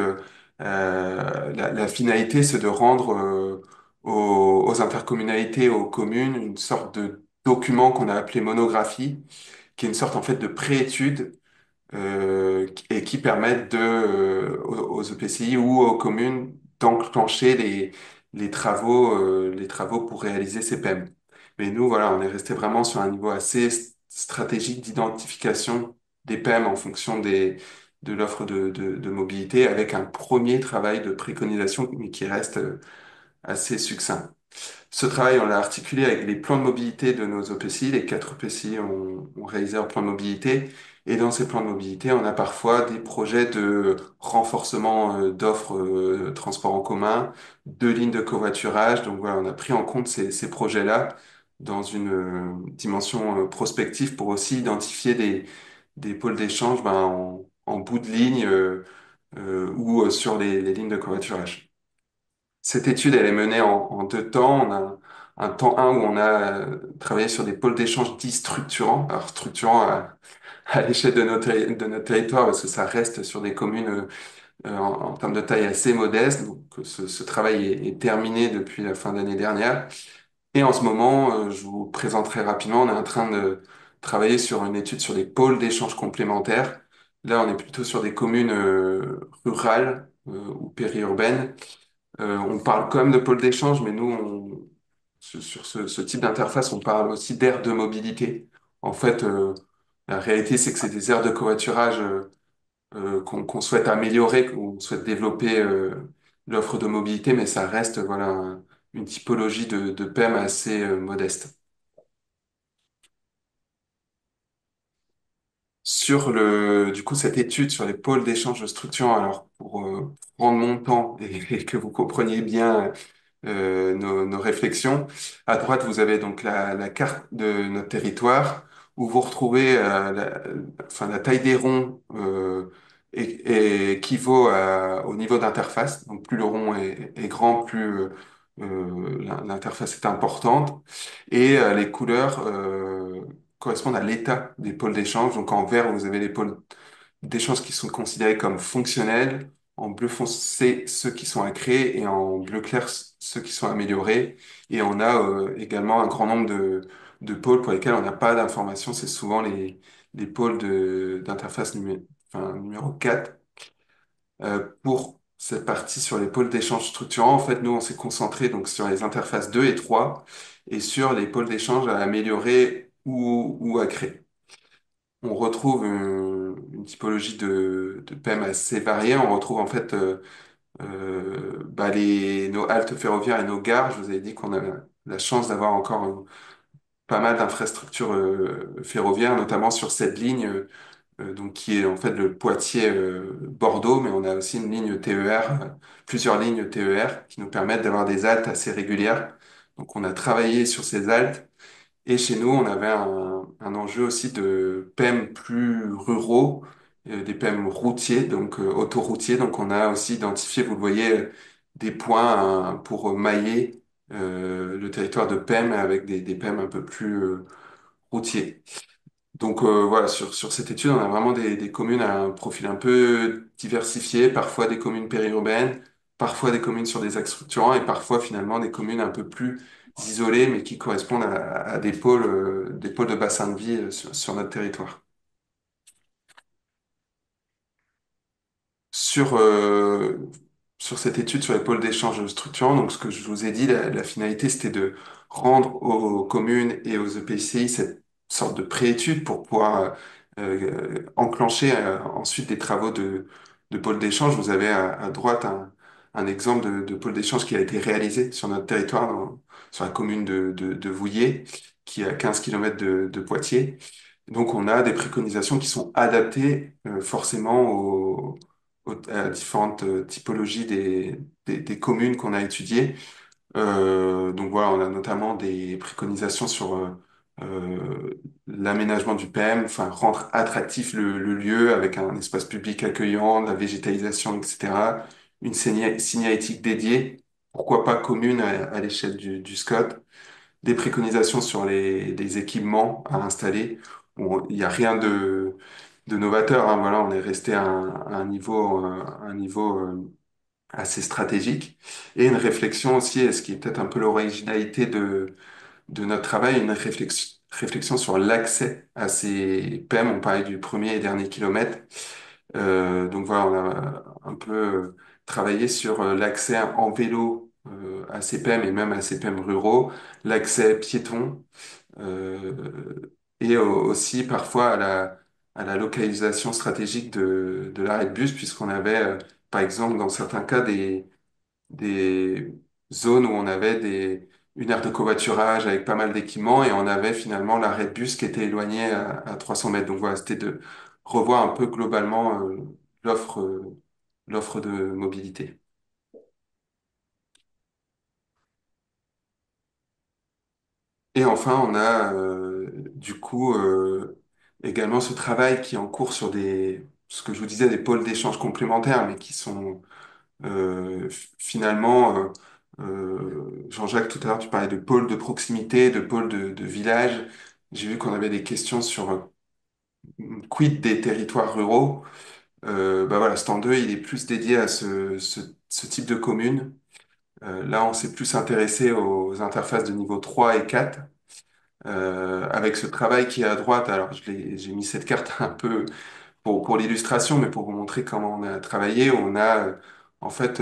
la finalité, c'est de rendre aux intercommunalités, aux communes, une sorte de document qu'on a appelé monographie, qui est une sorte en fait de préétude et qui permettent aux EPCI ou aux communes d'enclencher les travaux pour réaliser ces PEM. Mais nous, voilà, on est resté vraiment sur un niveau assez stratégique d'identification des PEM en fonction de l'offre de mobilité, avec un premier travail de préconisation, mais qui reste assez succinct. Ce travail, on l'a articulé avec les plans de mobilité de nos EPCI. Les 4 EPCI ont réalisé leur plan de mobilité. Et dans ces plans de mobilité, on a parfois des projets de renforcement d'offres transport en commun, de lignes de covoiturage. Donc voilà, on a pris en compte ces projets-là dans une dimension prospective pour aussi identifier des pôles d'échange en bout de ligne ou sur les lignes de covoiturage. Cette étude, elle est menée en 2 temps. On a un temps 1 où on a travaillé sur des pôles d'échange dits structurants. Alors, structurants à l'échelle de notre territoire, parce que ça reste sur des communes en termes de taille assez modeste. Donc, ce travail est terminé depuis la fin d'année dernière. Et en ce moment, je vous présenterai rapidement, on est en train de travailler sur une étude sur les pôles d'échange complémentaires. Là, on est plutôt sur des communes rurales ou périurbaines on parle quand même de pôle d'échange, mais nous, sur ce type d'interface, on parle aussi d'aires de mobilité. En fait, la réalité, c'est que c'est des aires de covoiturage qu'on souhaite améliorer, qu'on souhaite développer l'offre de mobilité, mais ça reste voilà, une typologie de PEM assez modeste. Du coup, cette étude sur les pôles d'échange structurants, alors pour prendre mon temps et que vous compreniez bien nos réflexions. À droite, vous avez donc la carte de notre territoire où vous retrouvez enfin, la taille des ronds et équivaut au niveau d'interface. Donc plus le rond est grand, plus l'interface est importante. Et les couleurs correspondent à l'état des pôles d'échange. Donc en vert, vous avez les pôles d'échange qui sont considérés comme fonctionnels, en bleu foncé ceux qui sont à créer et en bleu clair ceux qui sont améliorés. Et on a également un grand nombre de pôles pour lesquels on n'a pas d'informations. C'est souvent les pôles d'interface enfin, numéro 4. Pour cette partie sur les pôles d'échange structurants, en fait, nous, on s'est concentré donc sur les interfaces 2 et 3 et sur les pôles d'échange à améliorer ou à créer. On retrouve une typologie de PEM assez variée. On retrouve en fait nos haltes ferroviaires et nos gares. Je vous avais dit qu'on a la chance d'avoir encore pas mal d'infrastructures ferroviaires, notamment sur cette ligne donc qui est en fait le Poitiers-Bordeaux, mais on a aussi une ligne TER, plusieurs lignes TER qui nous permettent d'avoir des haltes assez régulières Donc on a travaillé sur ces haltes et chez nous, on avait un enjeu aussi de PEM plus ruraux, des PEM routiers, donc autoroutiers. Donc on a aussi identifié, vous le voyez, des points pour mailler le territoire de PEM avec des PEM un peu plus routiers. Donc voilà, sur cette étude, on a vraiment des communes à un profil un peu diversifié, parfois des communes périurbaines, parfois des communes sur des axes structurants et parfois finalement des communes un peu plus isolées mais qui correspondent à des pôles de bassin de vie sur notre territoire. Sur, sur cette étude sur les pôles d'échange structurants, donc ce que je vous ai dit, la finalité, c'était de rendre aux communes et aux EPCI cette sorte de préétude pour pouvoir enclencher ensuite des travaux de pôle d'échange. Vous avez à droite un exemple de pôle d'échange qui a été réalisé sur notre territoire, sur la commune de Vouillers, qui est à 15 kilomètres de Poitiers. Donc, on a des préconisations qui sont adaptées forcément à différentes typologies des communes qu'on a étudiées. Donc voilà, on a notamment des préconisations sur l'aménagement du PM, enfin rendre attractif le lieu avec un espace public accueillant, de la végétalisation, etc. Une signalétique dédiée, pourquoi pas commune à l'échelle du SCOT, des préconisations sur les équipements à installer. Bon, il n'y a rien de novateur, hein. Voilà, on est resté à un niveau assez stratégique. Et une réflexion aussi, et ce qui est peut-être un peu l'originalité de notre travail, une réflexion sur l'accès à ces PEM. On parlait du premier et dernier kilomètre. Donc voilà, on a un peu travaillé sur l'accès en vélo à ces PEM et même à ces PEM ruraux, l'accès piéton et aussi parfois à la localisation stratégique de l'arrêt de bus, puisqu'on avait, par exemple, dans certains cas, des zones où on avait une aire de covoiturage avec pas mal d'équipements et on avait finalement l'arrêt de bus qui était éloigné à 300 mètres. Donc voilà, c'était de revoir un peu globalement l'offre, l'offre de mobilité. Et enfin, on a du coup également ce travail qui est en cours sur ce que je vous disais, des pôles d'échange complémentaires, mais qui sont finalement, Jean-Jacques, tout à l'heure, tu parlais de pôles de proximité, de pôles de village. J'ai vu qu'on avait des questions sur quid des territoires ruraux. Bah voilà, stand 2, il est plus dédié à ce type de commune. Là, on s'est plus intéressé aux interfaces de niveau 3 et 4 avec ce travail qui est à droite. Alors, j'ai mis cette carte un peu pour l'illustration, mais pour vous montrer comment on a travaillé. On a en fait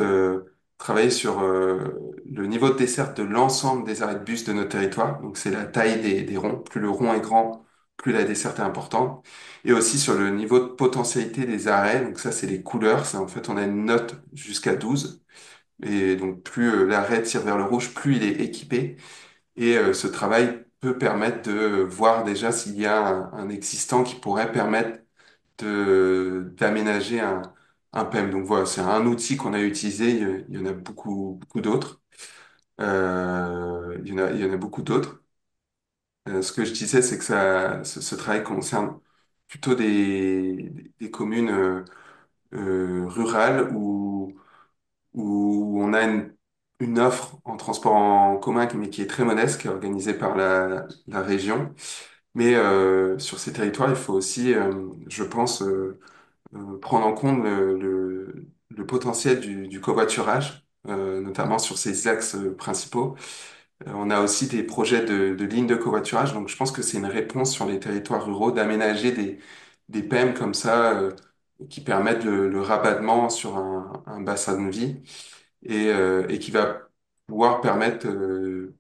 travaillé sur le niveau de desserte de l'ensemble des arrêts de bus de notre territoire. Donc, c'est la taille des ronds. Plus le rond est grand, plus la desserte est importante. Et aussi sur le niveau de potentialité des arrêts. Donc, ça, c'est les couleurs. C'est en fait, on a une note jusqu'à 12. Et donc, plus l'arrêt tire vers le rouge, plus il est équipé. Et ce travail peut permettre de voir déjà s'il y a un existant qui pourrait permettre d'aménager un PEM. Donc voilà, c'est un outil qu'on a utilisé. Il y en a beaucoup d'autres. Il y en a beaucoup d'autres. Ce que je disais, c'est que ce travail concerne plutôt des communes rurales où on a une offre en transport en commun, mais qui est très modeste, qui est organisée par la région. Mais sur ces territoires, il faut aussi, je pense, prendre en compte le potentiel du covoiturage, notamment sur ces axes principaux. On a aussi des projets de lignes de covoiturage, donc je pense que c'est une réponse sur les territoires ruraux d'aménager des PEM comme ça qui permettent le rabattement sur un bassin de vie et qui va pouvoir permettre,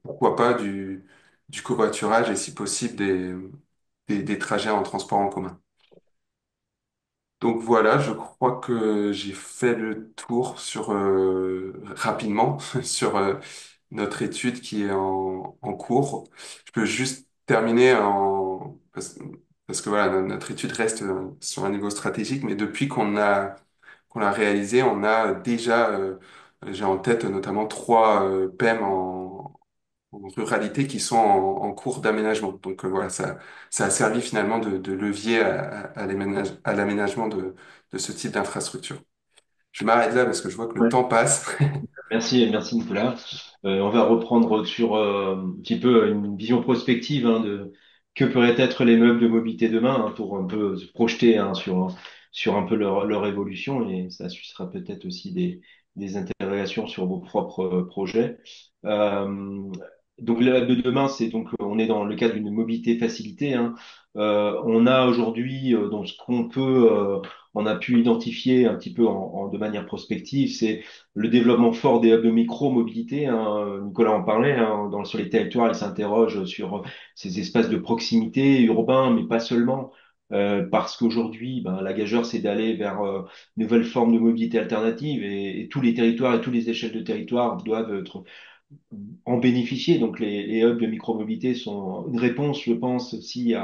pourquoi pas, du covoiturage et si possible des trajets en transport en commun. Donc voilà, je crois que j'ai fait le tour sur rapidement sur notre étude qui est en cours. Je peux juste terminer parce que voilà, notre étude reste sur un niveau stratégique, mais depuis qu'on l'a réalisé, on a déjà, j'ai en tête notamment trois PEM en ruralité qui sont en cours d'aménagement. Donc voilà, ça a servi finalement de levier à l'aménagement de ce type d'infrastructure. Je m'arrête là parce que je vois que le temps passe. Merci, merci Nicolas. On va reprendre sur un petit peu une vision prospective hein, de que pourraient être les meubles de mobilité demain hein, pour un peu se projeter hein, sur un peu leur évolution et ça suscitera peut-être aussi des interrogations sur vos propres projets. Euh, donc le hub de demain, c'est donc on est dans le cadre d'une mobilité facilitée. Hein. On a aujourd'hui donc ce qu'on peut on a pu identifier un petit peu de manière prospective, c'est le développement fort des hubs de micro-mobilité, hein, Nicolas en parlait, hein, sur les territoires, il s'interroge sur ces espaces de proximité urbains, mais pas seulement, parce qu'aujourd'hui, ben, la gageure, c'est d'aller vers de nouvelles formes de mobilité alternatives et tous les territoires et toutes les échelles de territoire doivent être, en bénéficier. Donc les hubs de micro-mobilité sont une réponse, je pense, aussi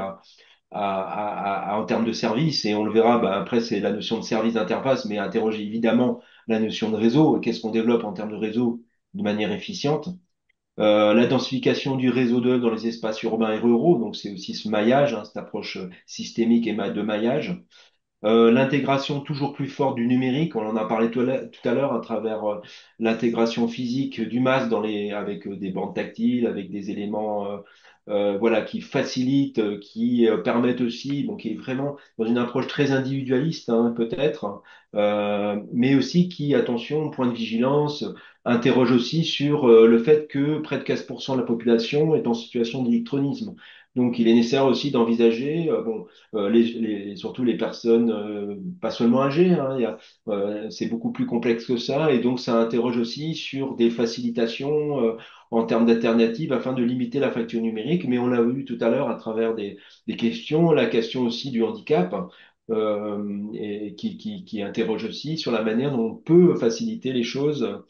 en termes de service, et on le verra, bah, après, c'est la notion de service d'interface, mais interroger évidemment la notion de réseau, qu'est-ce qu'on développe en termes de réseau de manière efficiente. La densification du réseau de dans les espaces urbains et ruraux, donc c'est aussi ce maillage, hein, cette approche systémique et de maillage. L'intégration toujours plus forte du numérique, on en a parlé tout à l'heure à travers l'intégration physique du masque avec des bandes tactiles, avec des éléments voilà, qui facilitent, qui permettent aussi, donc qui est vraiment dans une approche très individualiste hein, peut-être, mais aussi qui, attention, point de vigilance, interroge aussi sur le fait que près de 15% de la population est en situation d'électronisme. Donc il est nécessaire aussi d'envisager, bon, surtout les personnes pas seulement âgées, hein, c'est beaucoup plus complexe que ça, et donc ça interroge aussi sur des facilitations en termes d'alternatives afin de limiter la fracture numérique. Mais on l'a vu tout à l'heure à travers des questions, la question aussi du handicap. Et qui interroge aussi sur la manière dont on peut faciliter les choses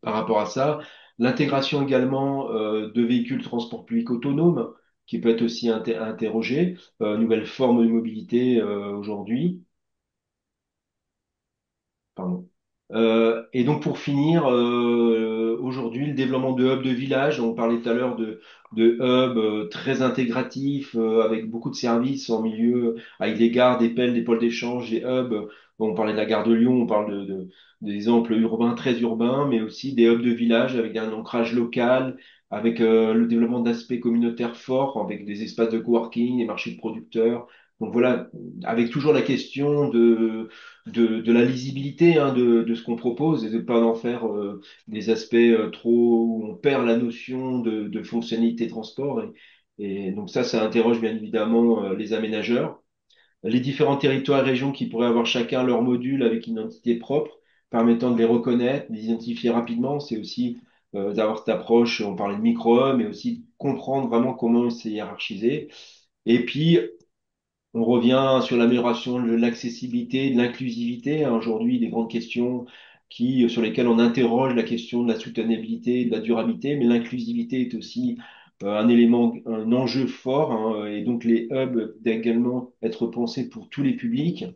par rapport à ça. L'intégration également de véhicules de transport public autonomes, qui peut être aussi interrogée, nouvelle forme de mobilité aujourd'hui. Pardon. Et donc pour finir, aujourd'hui, le développement de hubs de village, on parlait tout à l'heure de hubs très intégratifs, avec beaucoup de services en milieu, avec des gares, des pelles, des pôles d'échange, des hubs. Bon, on parlait de la gare de Lyon, on parle d'exemples urbains, très urbains, mais aussi des hubs de village avec un ancrage local, avec le développement d'aspects communautaires forts, avec des espaces de coworking, des marchés de producteurs. Donc voilà, avec toujours la question de la lisibilité hein, de ce qu'on propose et de pas en faire des aspects trop où on perd la notion de fonctionnalité transport. Et donc ça interroge bien évidemment les aménageurs. Les différents territoires et régions qui pourraient avoir chacun leur module avec une identité propre, permettant de les reconnaître, de les identifier rapidement. C'est aussi d'avoir cette approche, on parlait de micro mais aussi comprendre vraiment comment c'est hiérarchisé. Et puis, on revient sur l'amélioration de l'accessibilité, de l'inclusivité. Hein, aujourd'hui, des grandes questions sur lesquelles on interroge la question de la soutenabilité, de la durabilité, mais l'inclusivité est aussi un élément, un enjeu fort. Hein, et donc, les hubs doivent également être pensés pour tous les publics,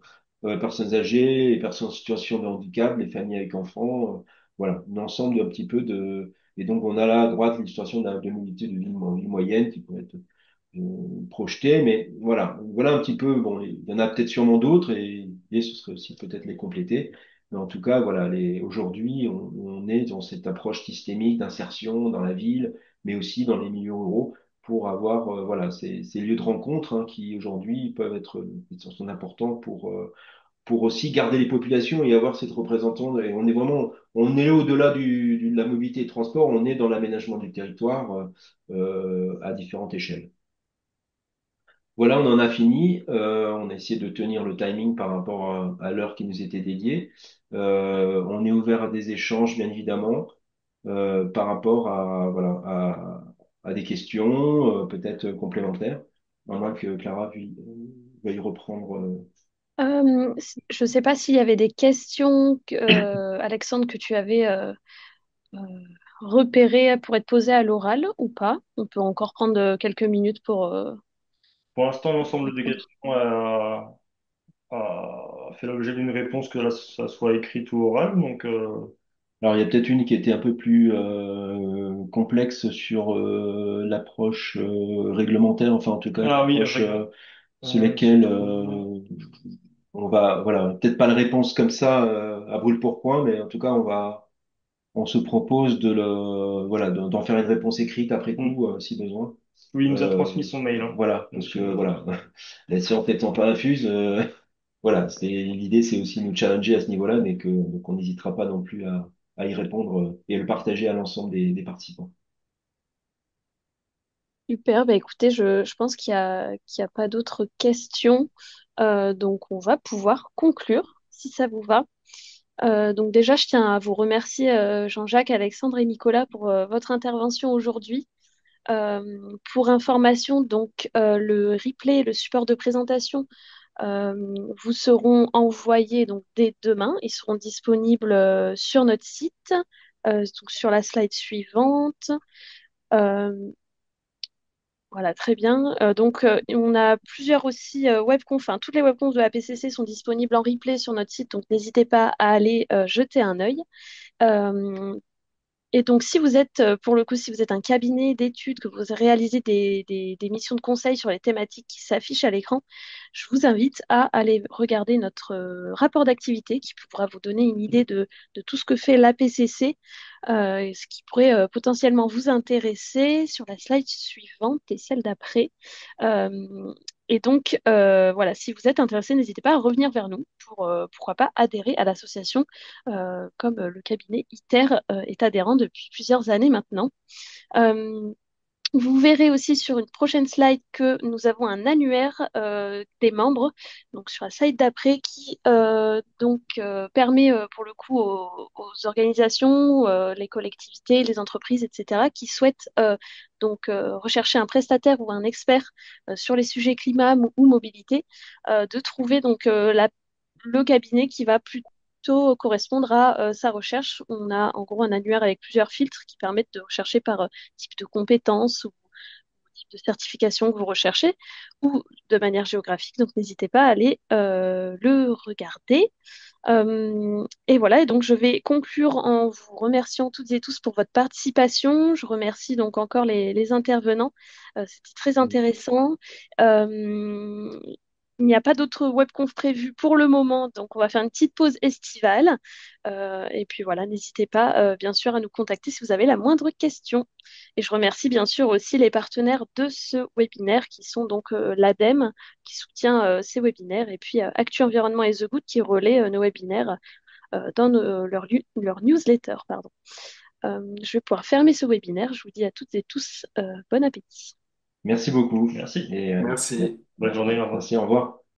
personnes âgées, les personnes en situation de handicap, les familles avec enfants. Voilà, un ensemble d'un petit peu de. Et donc, on a là à droite l'illustration de mobilité de ville moyenne qui pourrait être projeté, mais voilà un petit peu. Bon, il y en a peut-être sûrement d'autres et ce serait aussi peut-être les compléter. Mais en tout cas, voilà, aujourd'hui, on est dans cette approche systémique d'insertion dans la ville, mais aussi dans les milieux ruraux pour avoir voilà ces lieux de rencontre hein, qui aujourd'hui peuvent être sont importants pour aussi garder les populations et avoir cette représentante. Et on est vraiment, on est au-delà de la mobilité et de transport, on est dans l'aménagement du territoire à différentes échelles. Voilà, on en a fini. On a essayé de tenir le timing par rapport à l'heure qui nous était dédiée. On est ouvert à des échanges, bien évidemment, par rapport à des questions, peut-être complémentaires. À moins que Clara veuille reprendre. Je ne sais pas s'il y avait des questions, Alexandre, que tu avais euh, repérées pour être posées à l'oral ou pas. On peut encore prendre quelques minutes pour Pour l'instant, l'ensemble des répondre. questions a fait l'objet d'une réponse, que là, ça soit écrite ou orale. Donc, Alors, il y a peut-être une qui était un peu plus complexe sur l'approche réglementaire, enfin en tout cas Ah oui, l'approche sur euh, lesquelles on va, voilà, peut-être pas la réponse comme ça à brûle-pourpoint, mais en tout cas on se propose voilà, d'en faire une réponse écrite après hmm. coup si besoin. Oui, il nous a transmis Euh, son mail, hein, voilà, parce que là-dessus. voilà, la science n'étant pas infuse, voilà, l'idée, c'est aussi nous challenger à ce niveau-là, mais donc on n'hésitera pas non plus à y répondre et à le partager à l'ensemble des participants. Super, bah écoutez, je pense qu'il y a pas d'autres questions. Donc on va pouvoir conclure, si ça vous va. Donc déjà, je tiens à vous remercier, Jean-Jacques, Alexandre et Nicolas, pour votre intervention aujourd'hui. Pour information, donc le replay, le support de présentation euh, vous seront envoyés donc dès demain. Ils seront disponibles sur notre site, donc sur la slide suivante. Euh, voilà, très bien. On a plusieurs aussi webconf, enfin, toutes les webconf de la PCC sont disponibles en replay sur notre site, donc n'hésitez pas à aller jeter un œil. Euh, et donc, si vous êtes, pour le coup, si vous êtes un cabinet d'études, que vous réalisez des missions de conseil sur les thématiques qui s'affichent à l'écran, je vous invite à aller regarder notre rapport d'activité qui pourra vous donner une idée de tout ce que fait l'APCC, et ce qui pourrait potentiellement vous intéresser sur la slide suivante et celle d'après. Euh, voilà, si vous êtes intéressé, n'hésitez pas à revenir vers nous pour, pourquoi pas, adhérer à l'association comme le cabinet ITER est adhérent depuis plusieurs années maintenant. Euh, Vous verrez aussi sur une prochaine slide que nous avons un annuaire des membres, donc sur la slide d'après, qui permet pour le coup aux organisations, les collectivités, les entreprises, etc., qui souhaitent rechercher un prestataire ou un expert sur les sujets climat ou mobilité, de trouver le cabinet qui va plutôt correspondre à sa recherche. On a en gros un annuaire avec plusieurs filtres qui permettent de rechercher par type de compétences ou type de certification que vous recherchez ou de manière géographique. Donc n'hésitez pas à aller le regarder. Et voilà, et donc je vais conclure en vous remerciant toutes et tous pour votre participation. Je remercie donc encore les intervenants. C'était très intéressant. Euh, il n'y a pas d'autres webconf prévues pour le moment, donc on va faire une petite pause estivale. Et puis voilà, n'hésitez pas bien sûr à nous contacter si vous avez la moindre question. Et je remercie bien sûr aussi les partenaires de ce webinaire qui sont donc l'ADEME qui soutient ces webinaires et puis Actu Environnement et The Good qui relaie nos webinaires dans leur newsletter. Pardon. Je vais pouvoir fermer ce webinaire. Je vous dis à toutes et tous bon appétit. Merci beaucoup Merci. et Merci. Bonne journée, au revoir. merci, au revoir.